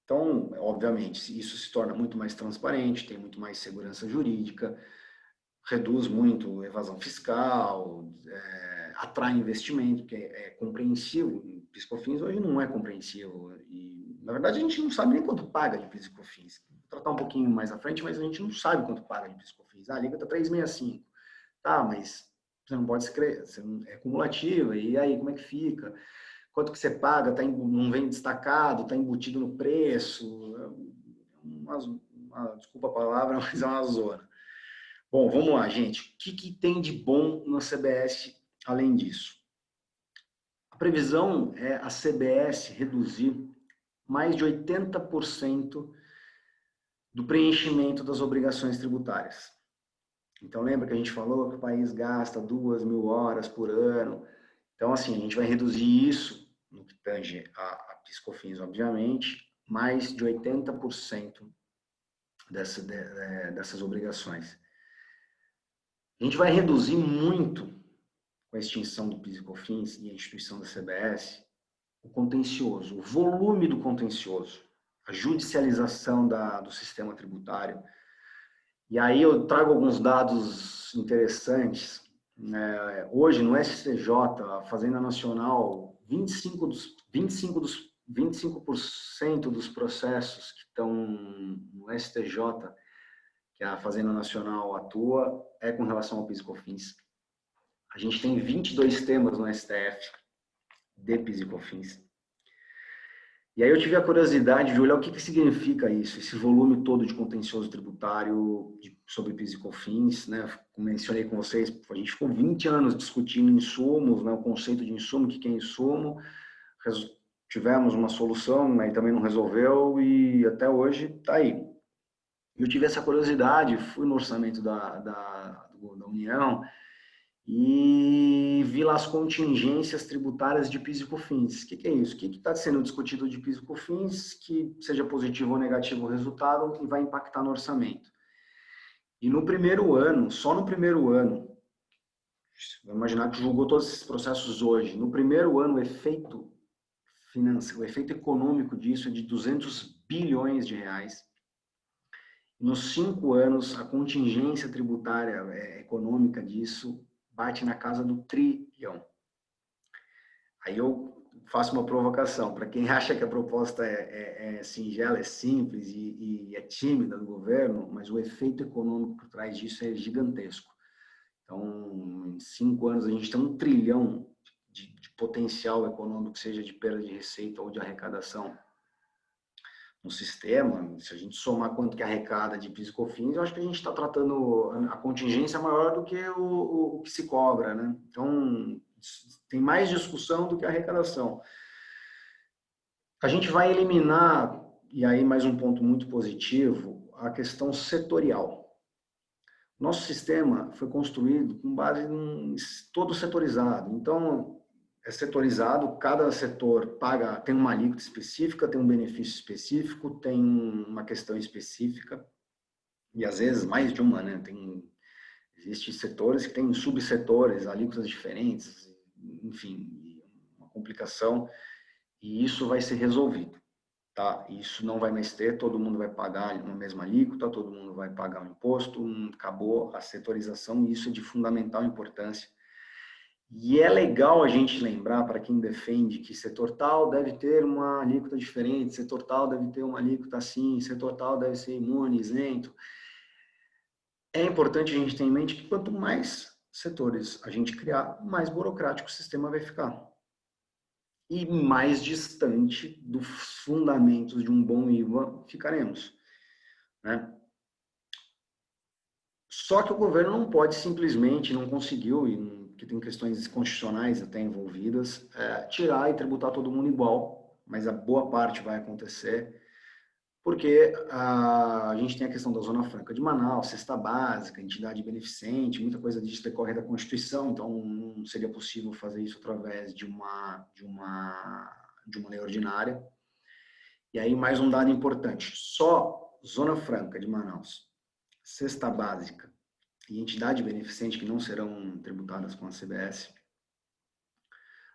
Então, obviamente, isso se torna muito mais transparente, tem muito mais segurança jurídica, reduz muito evasão fiscal, atrai investimento, que é compreensivo. O PIS e COFINS hoje não é compreensivo. E, na verdade, a gente não sabe nem quanto paga de PIS e COFINS. Vou tratar um pouquinho mais à frente, mas a gente não sabe quanto paga de PIS e COFINS. A alíquota 365. Tá, mas você não pode escrever, é cumulativa. E aí, como é que fica? Quanto que você paga? Não vem destacado? Está embutido no preço? Desculpa a palavra, mas é uma zona. Bom, vamos lá, gente. O que tem de bom na CBS além disso? A previsão é a CBS reduzir mais de 80% do preenchimento das obrigações tributárias. Então, lembra que a gente falou que o país gasta 2.000 horas por ano? Então, assim, a gente vai reduzir isso, no que tange a PIS/COFINS, obviamente, mais de 80% dessas obrigações. A gente vai reduzir muito, com a extinção do PIS e COFINS e a instituição da CBS, o contencioso, o volume do contencioso, a judicialização do sistema tributário. E aí eu trago alguns dados interessantes. Hoje, no STJ, a Fazenda Nacional, 25% dos processos que estão no STJ, que a Fazenda Nacional atua, é com relação ao PIS e COFINS. A gente tem 22 temas no STF de PIS e COFINS. E aí eu tive a curiosidade de olhar o que significa isso, esse volume todo de contencioso tributário sobre PIS e COFINS, né? Como mencionei com vocês, a gente ficou 20 anos discutindo insumos, né? O conceito de insumo, o que é insumo. Tivemos uma solução, mas também não resolveu e até hoje está aí. Eu tive essa curiosidade, fui no orçamento da União e vi lá as contingências tributárias de PIS e COFINS. O que é isso? O que está sendo discutido de PIS e COFINS, que seja positivo ou negativo o resultado e vai impactar no orçamento. E no primeiro ano, só no primeiro ano, vamos imaginar que julgou todos esses processos hoje, no primeiro ano o efeito financeiro, o efeito econômico disso é de 200 bilhões de reais. Nos 5 anos, a contingência tributária econômica disso bate na casa do trilhão. Aí eu faço uma provocação. Para quem acha que a proposta é singela, é simples e é tímida do governo, mas o efeito econômico por trás disso é gigantesco. Então, em 5 anos, a gente tem 1 trilhão de potencial econômico, seja de perda de receita ou de arrecadação no sistema. Se a gente somar quanto que arrecada de PIS e COFINS, eu acho que a gente está tratando a contingência maior do que o que se cobra, né? Então, tem mais discussão do que arrecadação. A gente vai eliminar, e aí mais um ponto muito positivo, a questão setorial. Nosso sistema foi construído com base em todo setorizado. Então, é setorizado, cada setor tem uma alíquota específica, tem um benefício específico, tem uma questão específica, e às vezes mais de uma, né? Existem setores que têm subsetores, alíquotas diferentes, enfim, uma complicação, e isso vai ser resolvido, tá? Isso não vai mais ter, todo mundo vai pagar uma mesma alíquota, todo mundo vai pagar um imposto, acabou a setorização, e isso é de fundamental importância. E é legal a gente lembrar, para quem defende, que setor tal deve ter uma alíquota diferente, setor tal deve ter uma alíquota assim, setor tal deve ser imune, isento. É importante a gente ter em mente que quanto mais setores a gente criar, mais burocrático o sistema vai ficar. E mais distante dos fundamentos de um bom IVA ficaremos, né? Só que o governo não pode simplesmente, não conseguiu, que tem questões constitucionais até envolvidas, tirar e tributar todo mundo igual, mas a boa parte vai acontecer, porque a gente tem a questão da Zona Franca de Manaus, cesta básica, entidade beneficente, muita coisa disso decorre da Constituição, então não seria possível fazer isso através de uma lei ordinária. E aí mais um dado importante, só Zona Franca de Manaus, cesta básica e entidade beneficente que não serão tributadas com a CBS,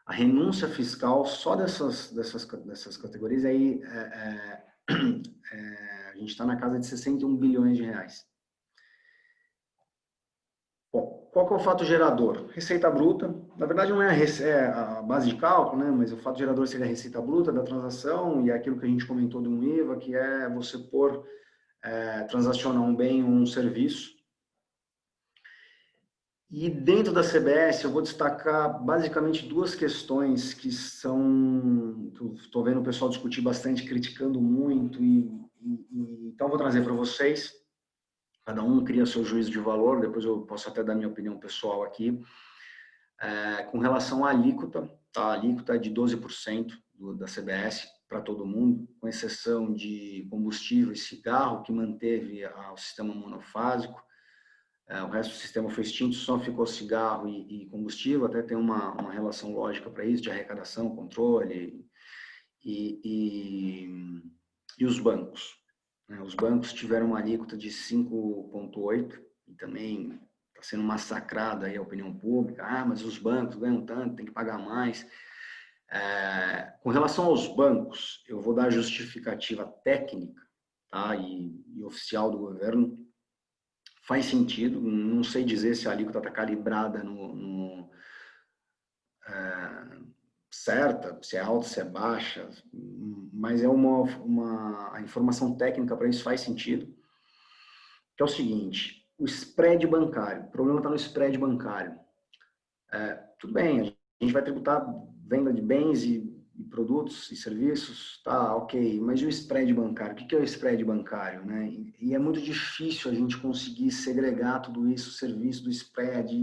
a renúncia fiscal só dessas categorias aí a gente está na casa de 61 bilhões de reais. Bom, qual que é o fato gerador? Receita bruta. Na verdade, não é a base de cálculo, né? Mas o fato gerador seria a receita bruta da transação e é aquilo que a gente comentou de um IVA, que é você transacionar um bem ou um serviço. E dentro da CBS, eu vou destacar basicamente 2 questões que eu estou vendo o pessoal discutir bastante, criticando muito, então eu vou trazer para vocês. Cada um cria seu juízo de valor, depois eu posso até dar minha opinião pessoal aqui. Com relação à alíquota, tá? A alíquota é de 12% da CBS para todo mundo, com exceção de combustível e cigarro, que manteve o sistema monofásico. O resto do sistema foi extinto, só ficou cigarro e combustível, até tem uma relação lógica para isso, de arrecadação, controle, e os bancos. Né? Os bancos tiveram uma alíquota de 5,8 e também está sendo massacrada aí a opinião pública. Mas os bancos ganham tanto, tem que pagar mais. Com relação aos bancos, eu vou dar a justificativa técnica, tá? e oficial do governo. Faz sentido, não sei dizer se a alíquota está calibrada certa, se é alta, se é baixa, mas é a informação técnica para isso faz sentido, que é o seguinte: o spread bancário, o problema está no spread bancário. Tudo bem, a gente vai tributar venda de bens e produtos e serviços, tá, ok, mas e o spread bancário? O que é o spread bancário, né? E é muito difícil a gente conseguir segregar tudo isso, o serviço do spread,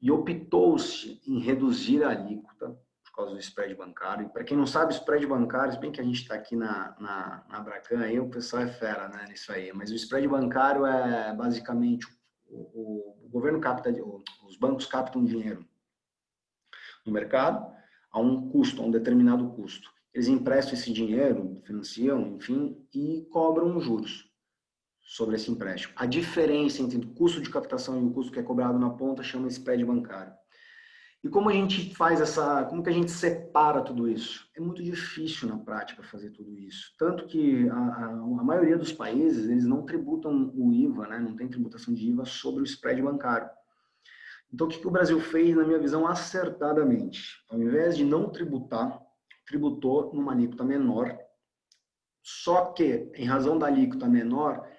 e optou-se em reduzir a alíquota por causa do spread bancário. E para quem não sabe, o spread bancário, se bem que a gente está aqui na Abracan, aí o pessoal é fera, né, nisso aí, mas o spread bancário é basicamente o governo capta, os bancos captam dinheiro no mercado a um custo, a um determinado custo. Eles emprestam esse dinheiro, financiam, enfim, e cobram juros sobre esse empréstimo. A diferença entre o custo de captação e o custo que é cobrado na ponta chama spread bancário. E como a gente faz como que a gente separa tudo isso? É muito difícil na prática fazer tudo isso. Tanto que a maioria dos países, eles não tributam o IVA, né? Não tem tributação de IVA sobre o spread bancário. Então, o que o Brasil fez, na minha visão, acertadamente? Ao invés de não tributar, tributou numa alíquota menor, só que, em razão da alíquota menor,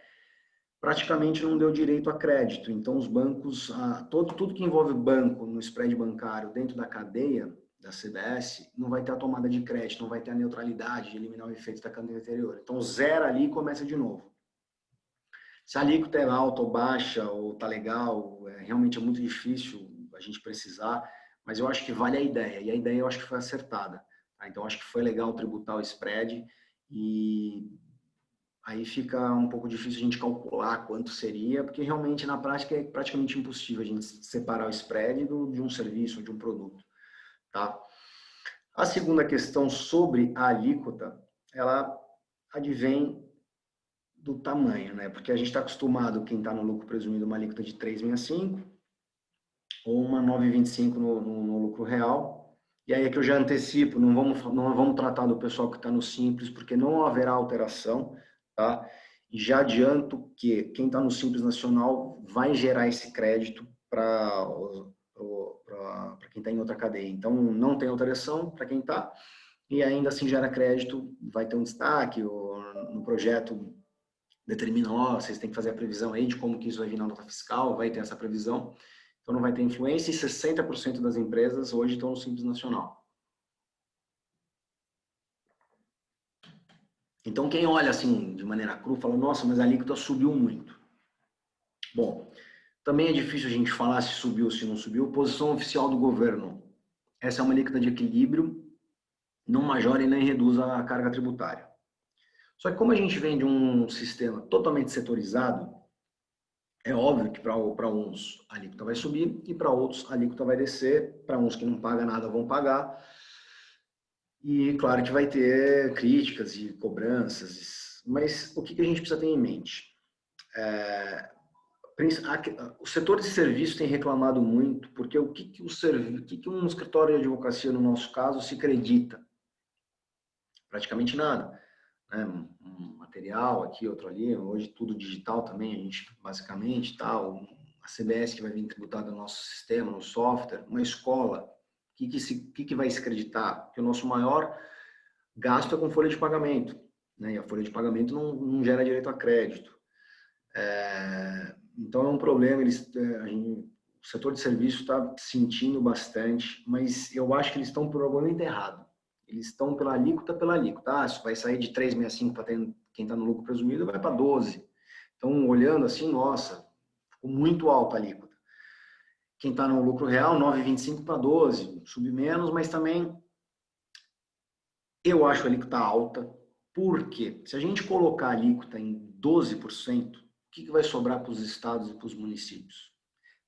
praticamente não deu direito a crédito. Então, os bancos, tudo que envolve banco no spread bancário dentro da cadeia da CBS, não vai ter a tomada de crédito, não vai ter a neutralidade de eliminar o efeito da cadeia anterior. Então, zera ali e começa de novo. Se a alíquota é alta ou baixa, ou tá legal, realmente é muito difícil a gente precisar, mas eu acho que vale a ideia, e a ideia eu acho que foi acertada. Tá? Então, acho que foi legal tributar o spread, e aí fica um pouco difícil a gente calcular quanto seria, porque realmente na prática é praticamente impossível a gente separar o spread de um serviço, de um produto. Tá? A segunda questão sobre a alíquota, ela advém do tamanho, né? Porque a gente está acostumado, quem está no lucro presumido, uma alíquota de 3,65 ou uma 9,25 no lucro real. E aí é que eu já antecipo, não vamos tratar do pessoal que está no Simples, porque não haverá alteração, tá? E já adianto que quem está no Simples Nacional vai gerar esse crédito para quem está em outra cadeia. Então, não tem alteração para quem está, e ainda assim gera crédito, vai ter um destaque no projeto. Determina, vocês têm que fazer a previsão aí de como que isso vai vir na nota fiscal, vai ter essa previsão, então não vai ter influência, e 60% das empresas hoje estão no Simples Nacional. Então quem olha assim de maneira crua fala, nossa, mas a alíquota subiu muito. Bom, também é difícil a gente falar se subiu ou se não subiu. Posição oficial do governo, essa é uma alíquota de equilíbrio, não majora e nem reduz a carga tributária. Só que como a gente vem de um sistema totalmente setorizado, é óbvio que para uns a alíquota vai subir e para outros a alíquota vai descer. Para uns que não pagam nada vão pagar. E claro que vai ter críticas e cobranças, mas o que a gente precisa ter em mente? O setor de serviço tem reclamado muito, porque o que um escritório de advocacia, no nosso caso, se acredita? Praticamente nada. Um material aqui, outro ali, hoje tudo digital também, a gente basicamente, a CBS que vai vir tributada no nosso sistema, no software, uma escola, o que vai se acreditar? Que o nosso maior gasto é com folha de pagamento, né? E a folha de pagamento não gera direito a crédito. Então é um problema, o setor de serviço está sentindo bastante, mas eu acho que eles estão por algum momento errado. Eles estão pela alíquota. Isso vai sair de 3,65 para quem está no lucro presumido, vai para 12. Então, olhando assim, nossa, ficou muito alta a alíquota. Quem está no lucro real, 9,25 para 12, sub menos, mas também eu acho a alíquota alta, porque se a gente colocar a alíquota em 12%, que vai sobrar para os estados e para os municípios?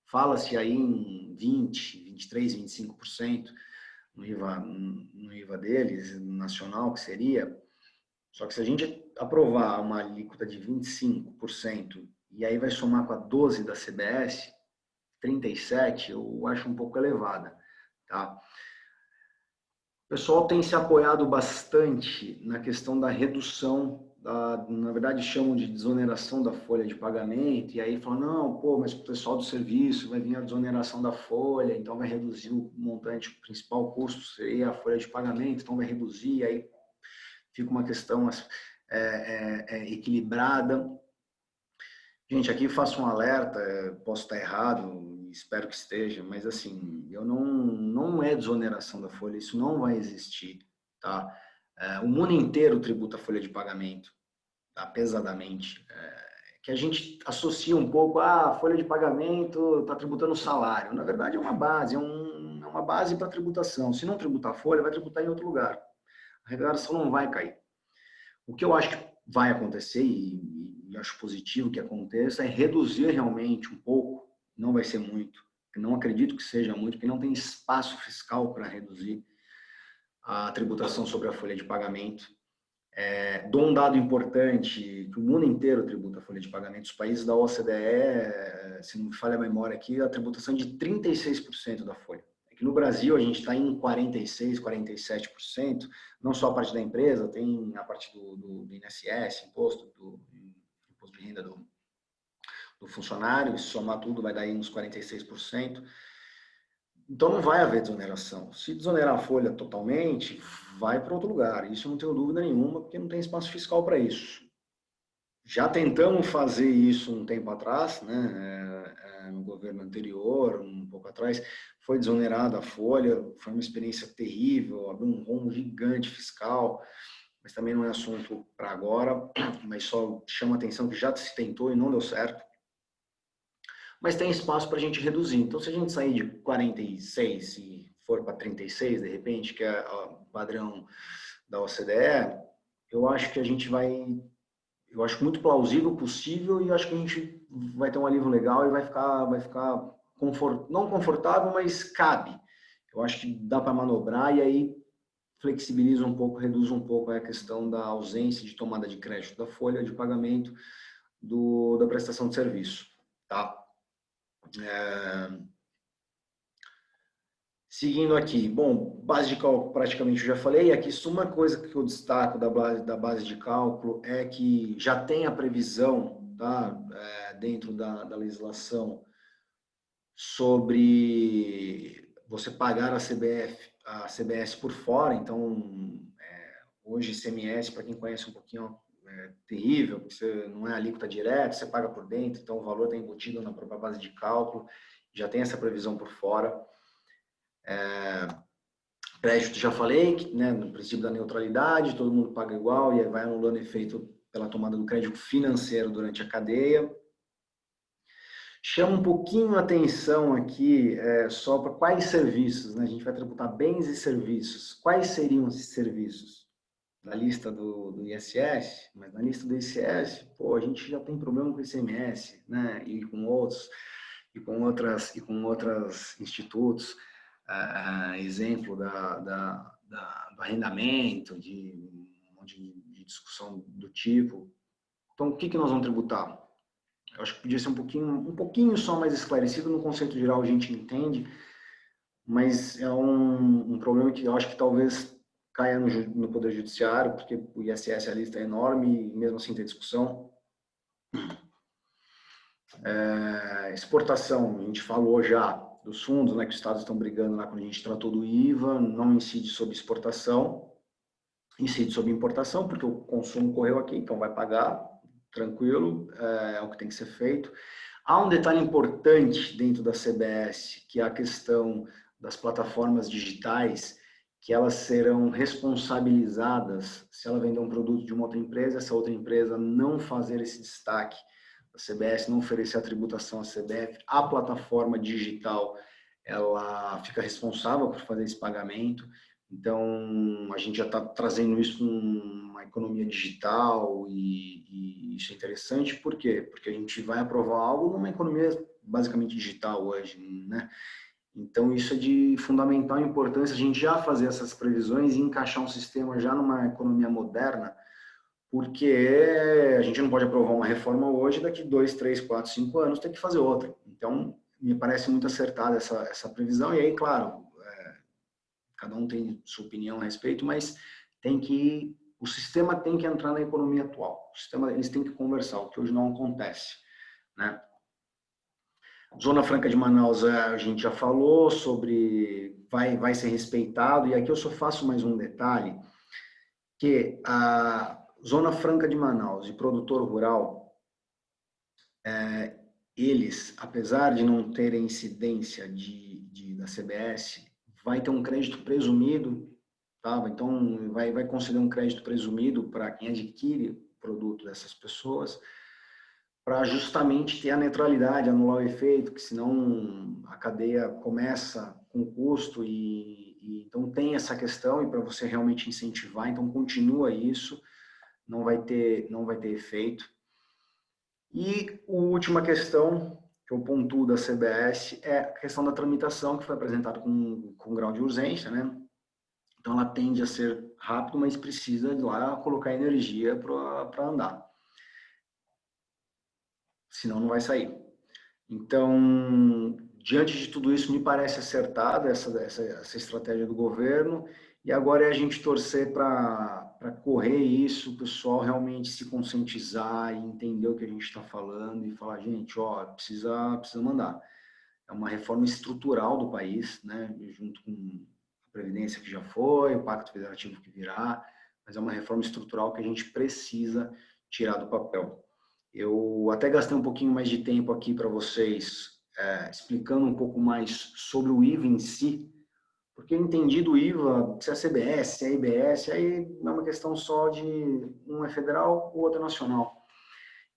Fala-se aí em 20, 23, 25% no IVA deles, nacional, que seria. Só que se a gente aprovar uma alíquota de 25%, e aí vai somar com a 12 da CBS, 37, eu acho um pouco elevada, tá? O pessoal tem se apoiado bastante na questão da redução, na verdade chamam de desoneração da folha de pagamento, e aí falam, não, pô, mas o pessoal do serviço vai vir a desoneração da folha, então vai reduzir o montante, o principal custo seria a folha de pagamento, então vai reduzir, aí fica uma questão equilibrada. Gente, aqui faço um alerta, posso estar errado, espero que esteja, mas assim, não é desoneração da folha, isso não vai existir, tá? O mundo inteiro tributa a folha de pagamento, tá? Pesadamente. Que a gente associa um pouco, a folha de pagamento está tributando o salário. Na verdade, é uma base, é uma base para tributação. Se não tributar a folha, vai tributar em outro lugar. A arrecadação não vai cair. O que eu acho que vai acontecer, e acho positivo que aconteça, é reduzir realmente um pouco, não vai ser muito, não acredito que seja muito, porque não tem espaço fiscal para reduzir a tributação sobre a folha de pagamento. Dou um dado importante, que o mundo inteiro tributa a folha de pagamento, os países da OCDE, se não me falha a memória aqui, a tributação é de 36% da folha. Que no Brasil a gente está em 46%, 47%, não só a parte da empresa, tem a parte do INSS, imposto de renda do funcionário, se somar tudo vai dar aí uns 46%. Então não vai haver desoneração. Se desonerar a folha totalmente, vai para outro lugar. Isso eu não tenho dúvida nenhuma, porque não tem espaço fiscal para isso. Já tentamos fazer isso um tempo atrás, né? No governo anterior, um pouco atrás, foi desonerada a folha, foi uma experiência terrível, abriu um rombo gigante fiscal, mas também não é assunto para agora, mas só chama a atenção que já se tentou e não deu certo. Mas tem espaço para a gente reduzir. Então, se a gente sair de 46 e for para 36, de repente, que é o padrão da OCDE, eu acho que a gente vai... Eu acho muito plausível, possível, e acho que a gente vai ter um alívio legal e vai ficar não confortável, mas cabe. Eu acho que dá para manobrar e aí flexibiliza um pouco, reduz um pouco a questão da ausência de tomada de crédito da folha de pagamento da prestação de serviço. Tá? Seguindo aqui, bom, base de cálculo praticamente eu já falei, aqui só uma coisa que eu destaco da base de cálculo é que já tem a previsão, tá, dentro da legislação sobre você pagar a CBS por fora, então hoje ICMS, para quem conhece um pouquinho, é terrível, porque você não é alíquota direta, você paga por dentro, então o valor está embutido na própria base de cálculo, já tem essa previsão por fora. Crédito, já falei, que, né, no princípio da neutralidade, todo mundo paga igual e aí vai anulando efeito pela tomada do crédito financeiro durante a cadeia. Chama um pouquinho a atenção aqui só para quais serviços, né? A gente vai tributar bens e serviços. Quais seriam esses serviços? Na lista do ISS, mas na lista do ICS, pô, a gente já tem problema com o ICMS, né? E com outros, e com outros institutos. Exemplo do arrendamento, de um monte de discussão do tipo. Então, o que nós vamos tributar? Eu acho que podia ser um pouquinho só mais esclarecido, no conceito geral a gente entende, mas é um problema que eu acho que talvez caia no Poder Judiciário, porque o ISS, a lista é enorme e mesmo assim tem discussão. Exportação, a gente falou já dos fundos, né, que os estados estão brigando lá quando a gente tratou do IVA, não incide sobre exportação, incide sobre importação, porque o consumo correu aqui, então vai pagar, tranquilo, é o que tem que ser feito. Há um detalhe importante dentro da CBS, que é a questão das plataformas digitais, que elas serão responsabilizadas se ela vender um produto de uma outra empresa, essa outra empresa não fazer esse destaque, a CBS não oferecer a tributação à CBF, a plataforma digital ela fica responsável por fazer esse pagamento. Então, a gente já está trazendo isso numa economia digital e isso é interessante, por quê? Porque a gente vai aprovar algo numa economia basicamente digital hoje, né? Então, isso é de fundamental importância, a gente já fazer essas previsões e encaixar um sistema já numa economia moderna, porque a gente não pode aprovar uma reforma hoje, daqui 2, 3, 4, 5 anos tem que fazer outra. Então, me parece muito acertada essa previsão, e aí, claro, cada um tem sua opinião a respeito, mas o sistema tem que entrar na economia atual. O sistema, eles têm que conversar, o que hoje não acontece, né? Zona Franca de Manaus, a gente já falou sobre, vai ser respeitado, e aqui eu só faço mais um detalhe, que a Zona Franca de Manaus e produtor rural, eles, apesar de não terem incidência da CBS, vai ter um crédito presumido, tá? Então, vai conceder um crédito presumido para quem adquire o produto dessas pessoas, para justamente ter a neutralidade, anular o efeito, que senão a cadeia começa com custo então tem essa questão, e para você realmente incentivar, então continua isso, não vai ter efeito. E a última questão que eu pontuo da CBS é a questão da tramitação, que foi apresentada com grau de urgência, né? Então ela tende a ser rápido, mas precisa de lá colocar energia para andar. Senão não vai sair. Então, diante de tudo isso, me parece acertada essa estratégia do governo, e agora é a gente torcer para correr isso, o pessoal realmente se conscientizar e entender o que a gente está falando e falar, gente, ó, precisa mandar. É uma reforma estrutural do país, né, junto com a Previdência que já foi, o Pacto Federativo que virá, mas é uma reforma estrutural que a gente precisa tirar do papel. Eu até gastei um pouquinho mais de tempo aqui para vocês, explicando um pouco mais sobre o IVA em si, porque eu entendi do IVA, se é a CBS, se é a IBS, aí não é uma questão só de um é federal, o outro é nacional.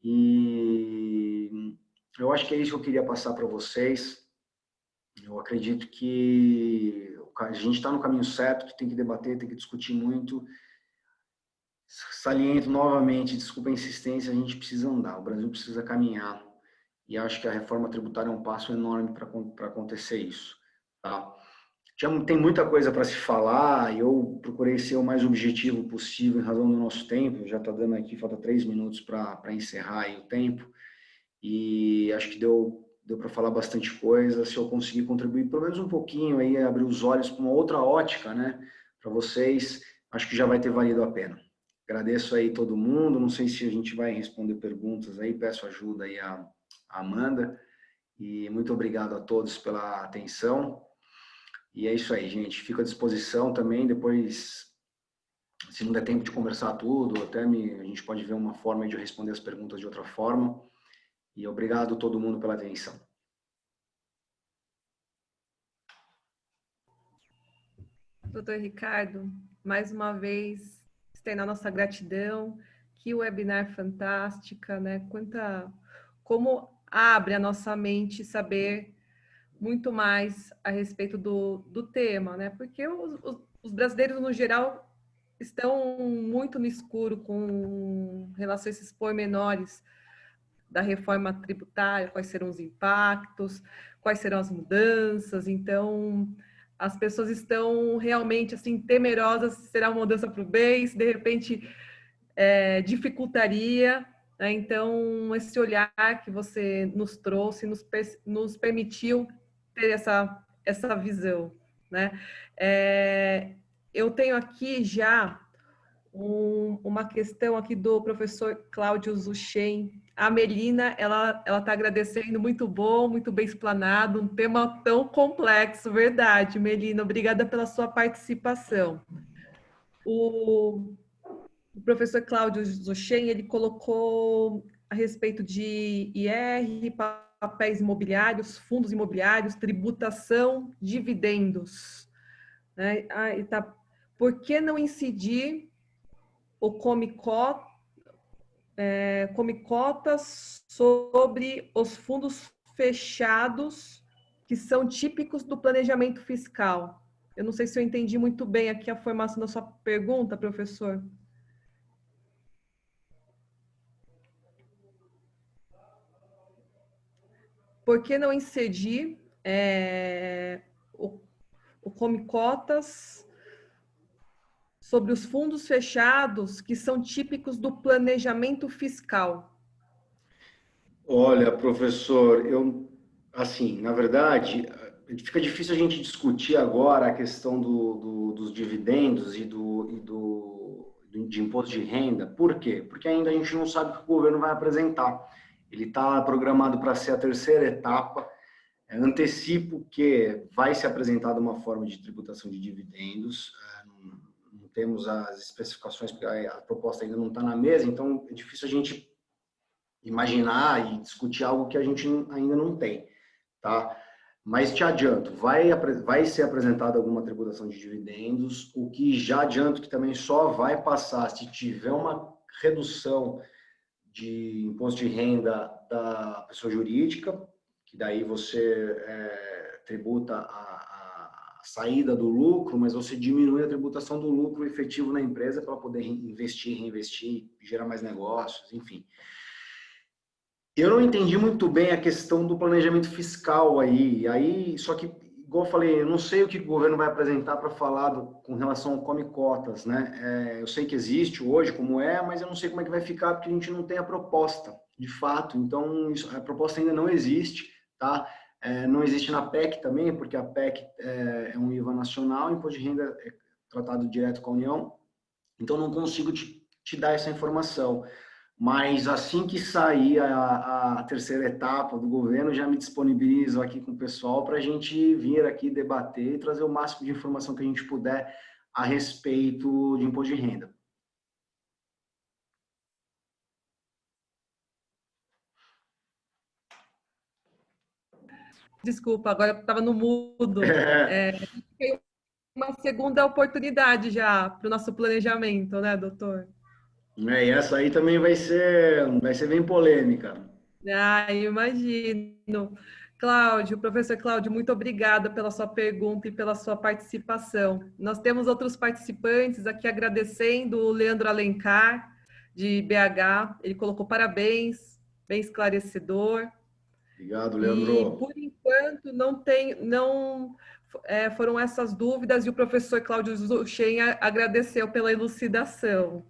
E eu acho que é isso que eu queria passar para vocês. Eu acredito que a gente está no caminho certo, que tem que debater, tem que discutir muito. Saliento novamente, desculpa a insistência, a gente precisa andar, o Brasil precisa caminhar, e acho que a reforma tributária é um passo enorme para acontecer isso, tá? Já tem muita coisa para se falar, e eu procurei ser o mais objetivo possível em razão do nosso tempo, já está dando aqui, falta 3 minutos para encerrar aí o tempo, e acho que deu para falar bastante coisa. Se eu conseguir contribuir pelo menos um pouquinho aí, abrir os olhos para uma outra ótica, né, para vocês, acho que já vai ter valido a pena. Agradeço aí todo mundo, não sei se a gente vai responder perguntas aí, peço ajuda aí a Amanda, e muito obrigado a todos pela atenção, e é isso aí, gente, fico à disposição também, depois, se não der tempo de conversar tudo, a gente pode ver uma forma de responder as perguntas de outra forma, e obrigado a todo mundo pela atenção. Doutor Ricardo, mais uma vez, estendo a nossa gratidão, que webinar fantástica, né? Como abre a nossa mente saber muito mais a respeito do tema, né? Porque os brasileiros, no geral, estão muito no escuro com relação a esses pormenores da reforma tributária, quais serão os impactos, quais serão as mudanças. Então, as pessoas estão realmente assim temerosas se será uma mudança para o bem, se de repente dificultaria, né? Então, esse olhar que você nos trouxe nos permitiu ter essa visão, né? Eu tenho aqui já uma questão aqui do professor Cláudio Zuchen. A Melina, ela está agradecendo, muito bom, muito bem explanado, um tema tão complexo, verdade, Melina, obrigada pela sua participação. O professor Cláudio Zuchen, ele colocou a respeito de IR, papéis imobiliários, fundos imobiliários, tributação, dividendos, né? Por que não incidir o comicotas sobre os fundos fechados que são típicos do planejamento fiscal? Eu não sei se eu entendi muito bem aqui a formação da sua pergunta, professor. Por que não incidir o Come Cotas sobre os fundos fechados que são típicos do planejamento fiscal? Olha, professor, assim, na verdade, fica difícil a gente discutir agora a questão dos dividendos de imposto de renda. Por quê? Porque ainda a gente não sabe o que o governo vai apresentar. Ele está programado para ser a terceira etapa. Antecipo que vai ser apresentada uma forma de tributação de dividendos. Não temos as especificações, porque a proposta ainda não está na mesa, então é difícil a gente imaginar e discutir algo que a gente ainda não tem, tá? Mas te adianto, vai ser apresentada alguma tributação de dividendos, o que já adianto que também só vai passar se tiver uma redução de imposto de renda da pessoa jurídica, que daí você tributa a saída do lucro, mas você diminui a tributação do lucro efetivo na empresa para poder investir, reinvestir, gerar mais negócios, enfim. Eu não entendi muito bem a questão do planejamento fiscal aí, só que, igual eu falei, eu não sei o que o governo vai apresentar para falar com relação ao Come Cotas, né? Eu sei que existe hoje, como é, mas eu não sei como é que vai ficar, porque a gente não tem a proposta, de fato. Então, a proposta ainda não existe, tá? Não existe na PEC também, porque a PEC é um IVA nacional, imposto de renda é tratado direto com a União, então não consigo te dar essa informação. Mas assim que sair a terceira etapa do governo, já me disponibilizo aqui com o pessoal para a gente vir aqui debater e trazer o máximo de informação que a gente puder a respeito de imposto de renda. Desculpa, agora eu estava no mudo. Tem uma segunda oportunidade já para o nosso planejamento, né, doutor? E essa aí também vai ser bem polêmica. Ah, imagino. Cláudio, professor Cláudio, muito obrigada pela sua pergunta e pela sua participação. Nós temos outros participantes aqui agradecendo o Leandro Alencar, de BH. Ele colocou parabéns, bem esclarecedor. Obrigado, E, Leandro. por enquanto, foram essas dúvidas e o professor Cláudio Zuchen agradeceu pela elucidação.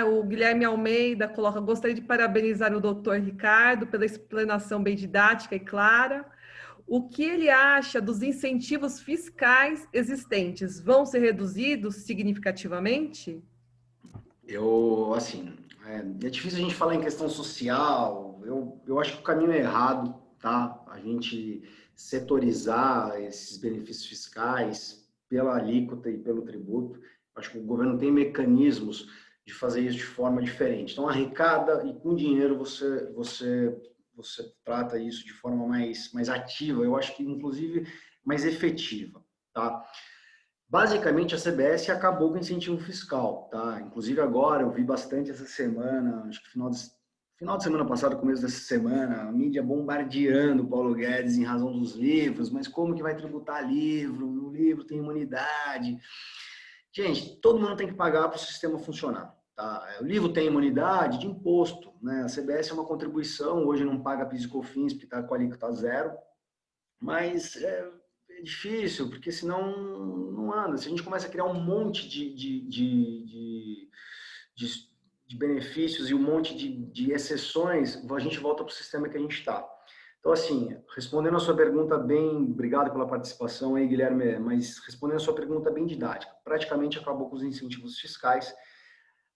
O Guilherme Almeida coloca: gostaria de parabenizar o doutor Ricardo pela explanação bem didática e clara. O que ele acha dos incentivos fiscais existentes? Vão ser reduzidos significativamente? Assim, é difícil a gente falar em questão social. Eu acho que o caminho é errado, tá? A gente setorizar esses benefícios fiscais pela alíquota e pelo tributo. Acho que o governo tem mecanismos de fazer isso de forma diferente. Então, arrecada e com dinheiro você trata isso de forma mais ativa. Eu acho que, inclusive, mais efetiva, tá? Basicamente, a CBS acabou com o incentivo fiscal, tá? Inclusive agora, eu vi bastante essa semana, acho que final de semana passada, começo dessa semana, a mídia bombardeando o Paulo Guedes em razão dos livros, mas como que vai tributar livro? O livro tem imunidade. Gente, todo mundo tem que pagar para o sistema funcionar, tá? O livro tem imunidade de imposto, né? A CBS é uma contribuição, hoje não paga PIS e COFINS, porque está com a alíquota zero, mas é difícil, porque senão não anda. Se a gente começa a criar um monte de benefícios e um monte de exceções, a gente volta para o sistema que a gente está. Então, assim, respondendo a sua pergunta bem, obrigado pela participação aí, Guilherme, mas respondendo a sua pergunta bem didática, praticamente acabou com os incentivos fiscais,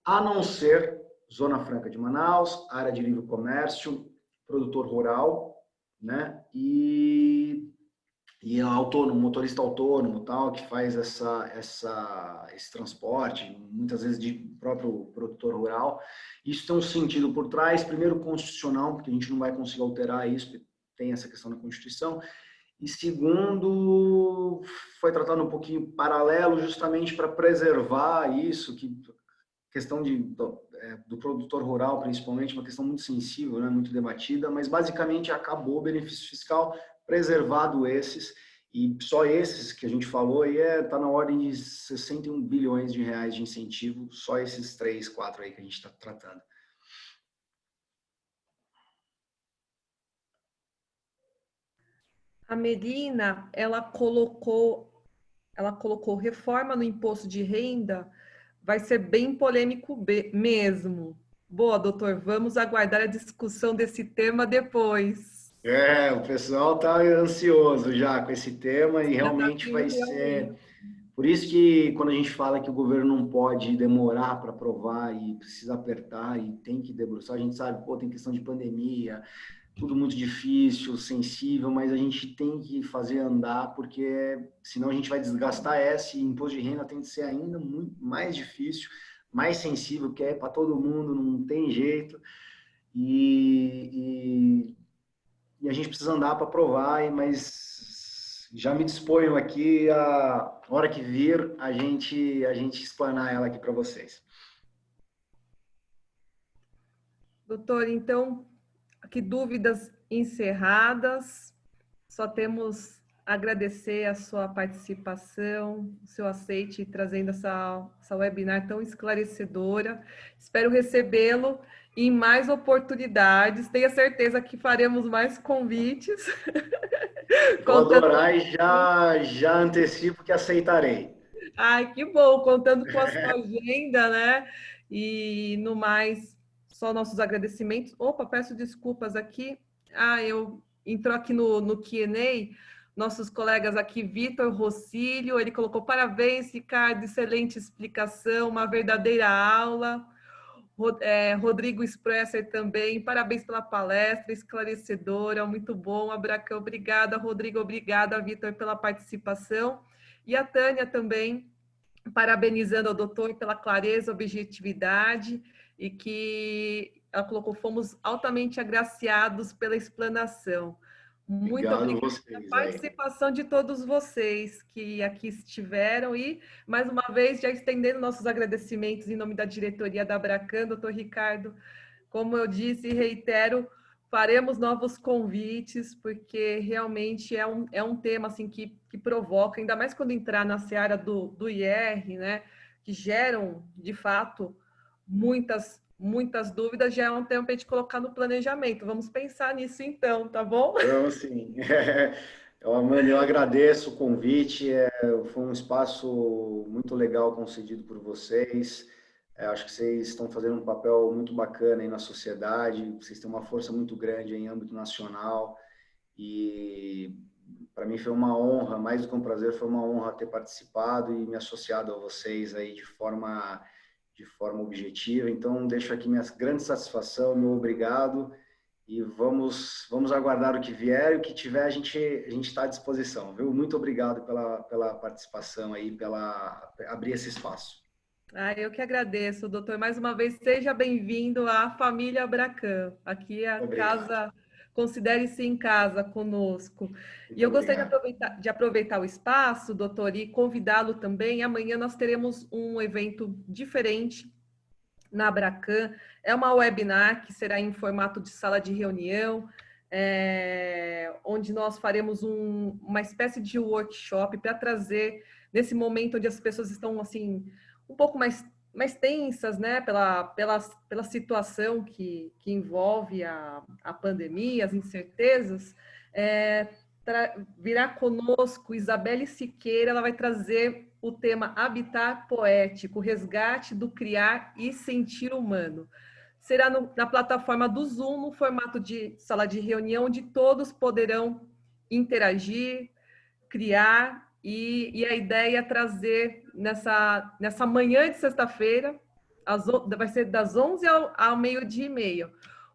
a não ser Zona Franca de Manaus, área de livre comércio, produtor rural, né, e autônomo, motorista autônomo, tal, que faz esse transporte, muitas vezes de próprio produtor rural. Isso tem um sentido por trás, primeiro constitucional, porque a gente não vai conseguir alterar isso, porque tem essa questão da Constituição, e segundo, foi tratado um pouquinho paralelo, justamente para preservar isso, que questão do produtor rural, principalmente, uma questão muito sensível, né, muito debatida, mas basicamente acabou o benefício fiscal preservado esses, e só esses que a gente falou aí está na ordem de 61 bilhões de reais de incentivo, só esses 3, 4 aí que a gente está tratando. A Melina, ela colocou reforma no imposto de renda, vai ser bem polêmico mesmo. Boa, doutor, vamos aguardar a discussão desse tema depois. O pessoal está ansioso já com esse tema e realmente Desafio, vai realmente. ser. Por isso que quando a gente fala que o governo não pode demorar para aprovar e precisa apertar e tem que debruçar, a gente sabe, pô, tem questão de pandemia, tudo muito difícil, sensível, mas a gente tem que fazer andar, porque senão a gente vai desgastar essa e imposto de renda tem que ser ainda muito mais difícil, mais sensível, que é para todo mundo, não tem jeito. E a gente precisa andar para aprovar, mas já me disponho aqui, a hora que vir, a gente explanar ela aqui para vocês. Doutor, então, aqui dúvidas encerradas. Só temos a agradecer a sua participação, o seu aceite, trazendo essa webinar tão esclarecedora. Espero recebê-lo em mais oportunidades. Tenho certeza que faremos mais convites. Vou adorar e já antecipo que aceitarei. Ai, que bom, contando com a sua agenda, né? E no mais, só nossos agradecimentos. Opa, peço desculpas aqui. Eu entrou aqui no Q&A, nossos colegas aqui, Vitor Rossílio, ele colocou parabéns, Ricardo, excelente explicação, uma verdadeira aula. Rodrigo Spresser também, parabéns pela palestra, esclarecedora, muito bom, Abracão, obrigada, Rodrigo, obrigada, Vitor, pela participação. E a Tânia também, parabenizando ao doutor pela clareza, objetividade, e que ela colocou, fomos altamente agraciados pela explanação. Muito Obrigado a obrigada pela vocês aí. participação de todos vocês que aqui estiveram e, mais uma vez, já estendendo nossos agradecimentos em nome da diretoria da Abracan, doutor Ricardo, como eu disse e reitero, faremos novos convites, porque realmente é um tema assim, que provoca, ainda mais quando entrar na seara do IR, né, que geram, de fato, muitas dúvidas, já é um tema para a gente colocar no planejamento. Vamos pensar nisso então, tá bom? Então, sim. Amanda, eu agradeço o convite. Foi um espaço muito legal concedido por vocês. Acho que vocês estão fazendo um papel muito bacana aí na sociedade. Vocês têm uma força muito grande em âmbito nacional. E para mim foi uma honra, mais do que um prazer, foi uma honra ter participado e me associado a vocês aí de forma objetiva. Então, deixo aqui minha grande satisfação, meu obrigado. E vamos aguardar o que vier, o que tiver a gente está à disposição, viu? Muito obrigado pela participação aí, pela abrir esse espaço. Eu que agradeço, doutor. Mais uma vez, seja bem-vindo à família Abracan. Aqui é a Obrigado. casa, considere-se em casa conosco. E Muito eu gostaria obrigado. de aproveitar o espaço, doutor, e convidá-lo também. Amanhã nós teremos um evento diferente na Abracan. É uma webinar que será em formato de sala de reunião, onde nós faremos uma espécie de workshop para trazer, nesse momento onde as pessoas estão assim um pouco mais tensas, né, pela situação que envolve a pandemia, as incertezas, virá conosco Isabelle Siqueira, ela vai trazer o tema Habitat Poético, resgate do criar e sentir humano. Será na plataforma do Zoom, no formato de sala de reunião, onde todos poderão interagir, criar, e a ideia é trazer nessa manhã de sexta-feira, vai ser das 11 ao meio-dia e meio,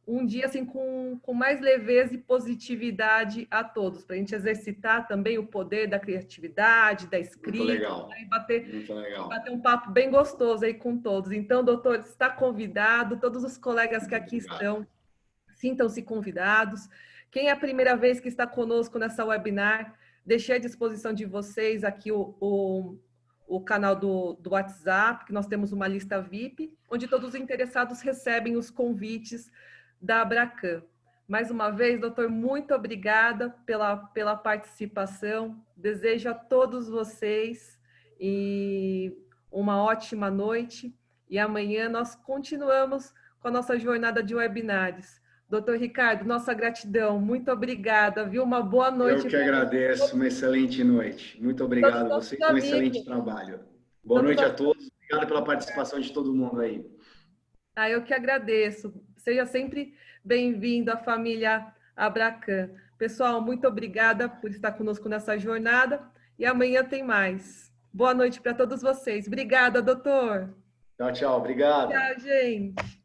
um dia assim com mais leveza e positividade a todos, para a gente exercitar também o poder da criatividade, da Muito escrita, legal. né, Muito legal. bater um papo bem gostoso aí com todos. Então, doutor, está convidado, todos os colegas que aqui Obrigado. estão, sintam-se convidados. Quem é a primeira vez que está conosco nessa webinar, deixei à disposição de vocês aqui o canal do WhatsApp, que nós temos uma lista VIP, onde todos os interessados recebem os convites da Abracan. Mais uma vez, doutor, muito obrigada pela participação. Desejo a todos vocês uma ótima noite. E amanhã nós continuamos com a nossa jornada de webinários. Doutor Ricardo, nossa gratidão. Muito obrigada, viu? Uma boa noite. Eu que agradeço. Uma excelente noite. Muito obrigado a vocês. Um excelente trabalho. Boa noite a todos. Obrigado pela participação de todo mundo aí. Eu que agradeço. Seja sempre bem-vindo à família Abracan. Pessoal, muito obrigada por estar conosco nessa jornada e amanhã tem mais. Boa noite para todos vocês. Obrigada, doutor. Tchau, tchau. Obrigado. Tchau, gente.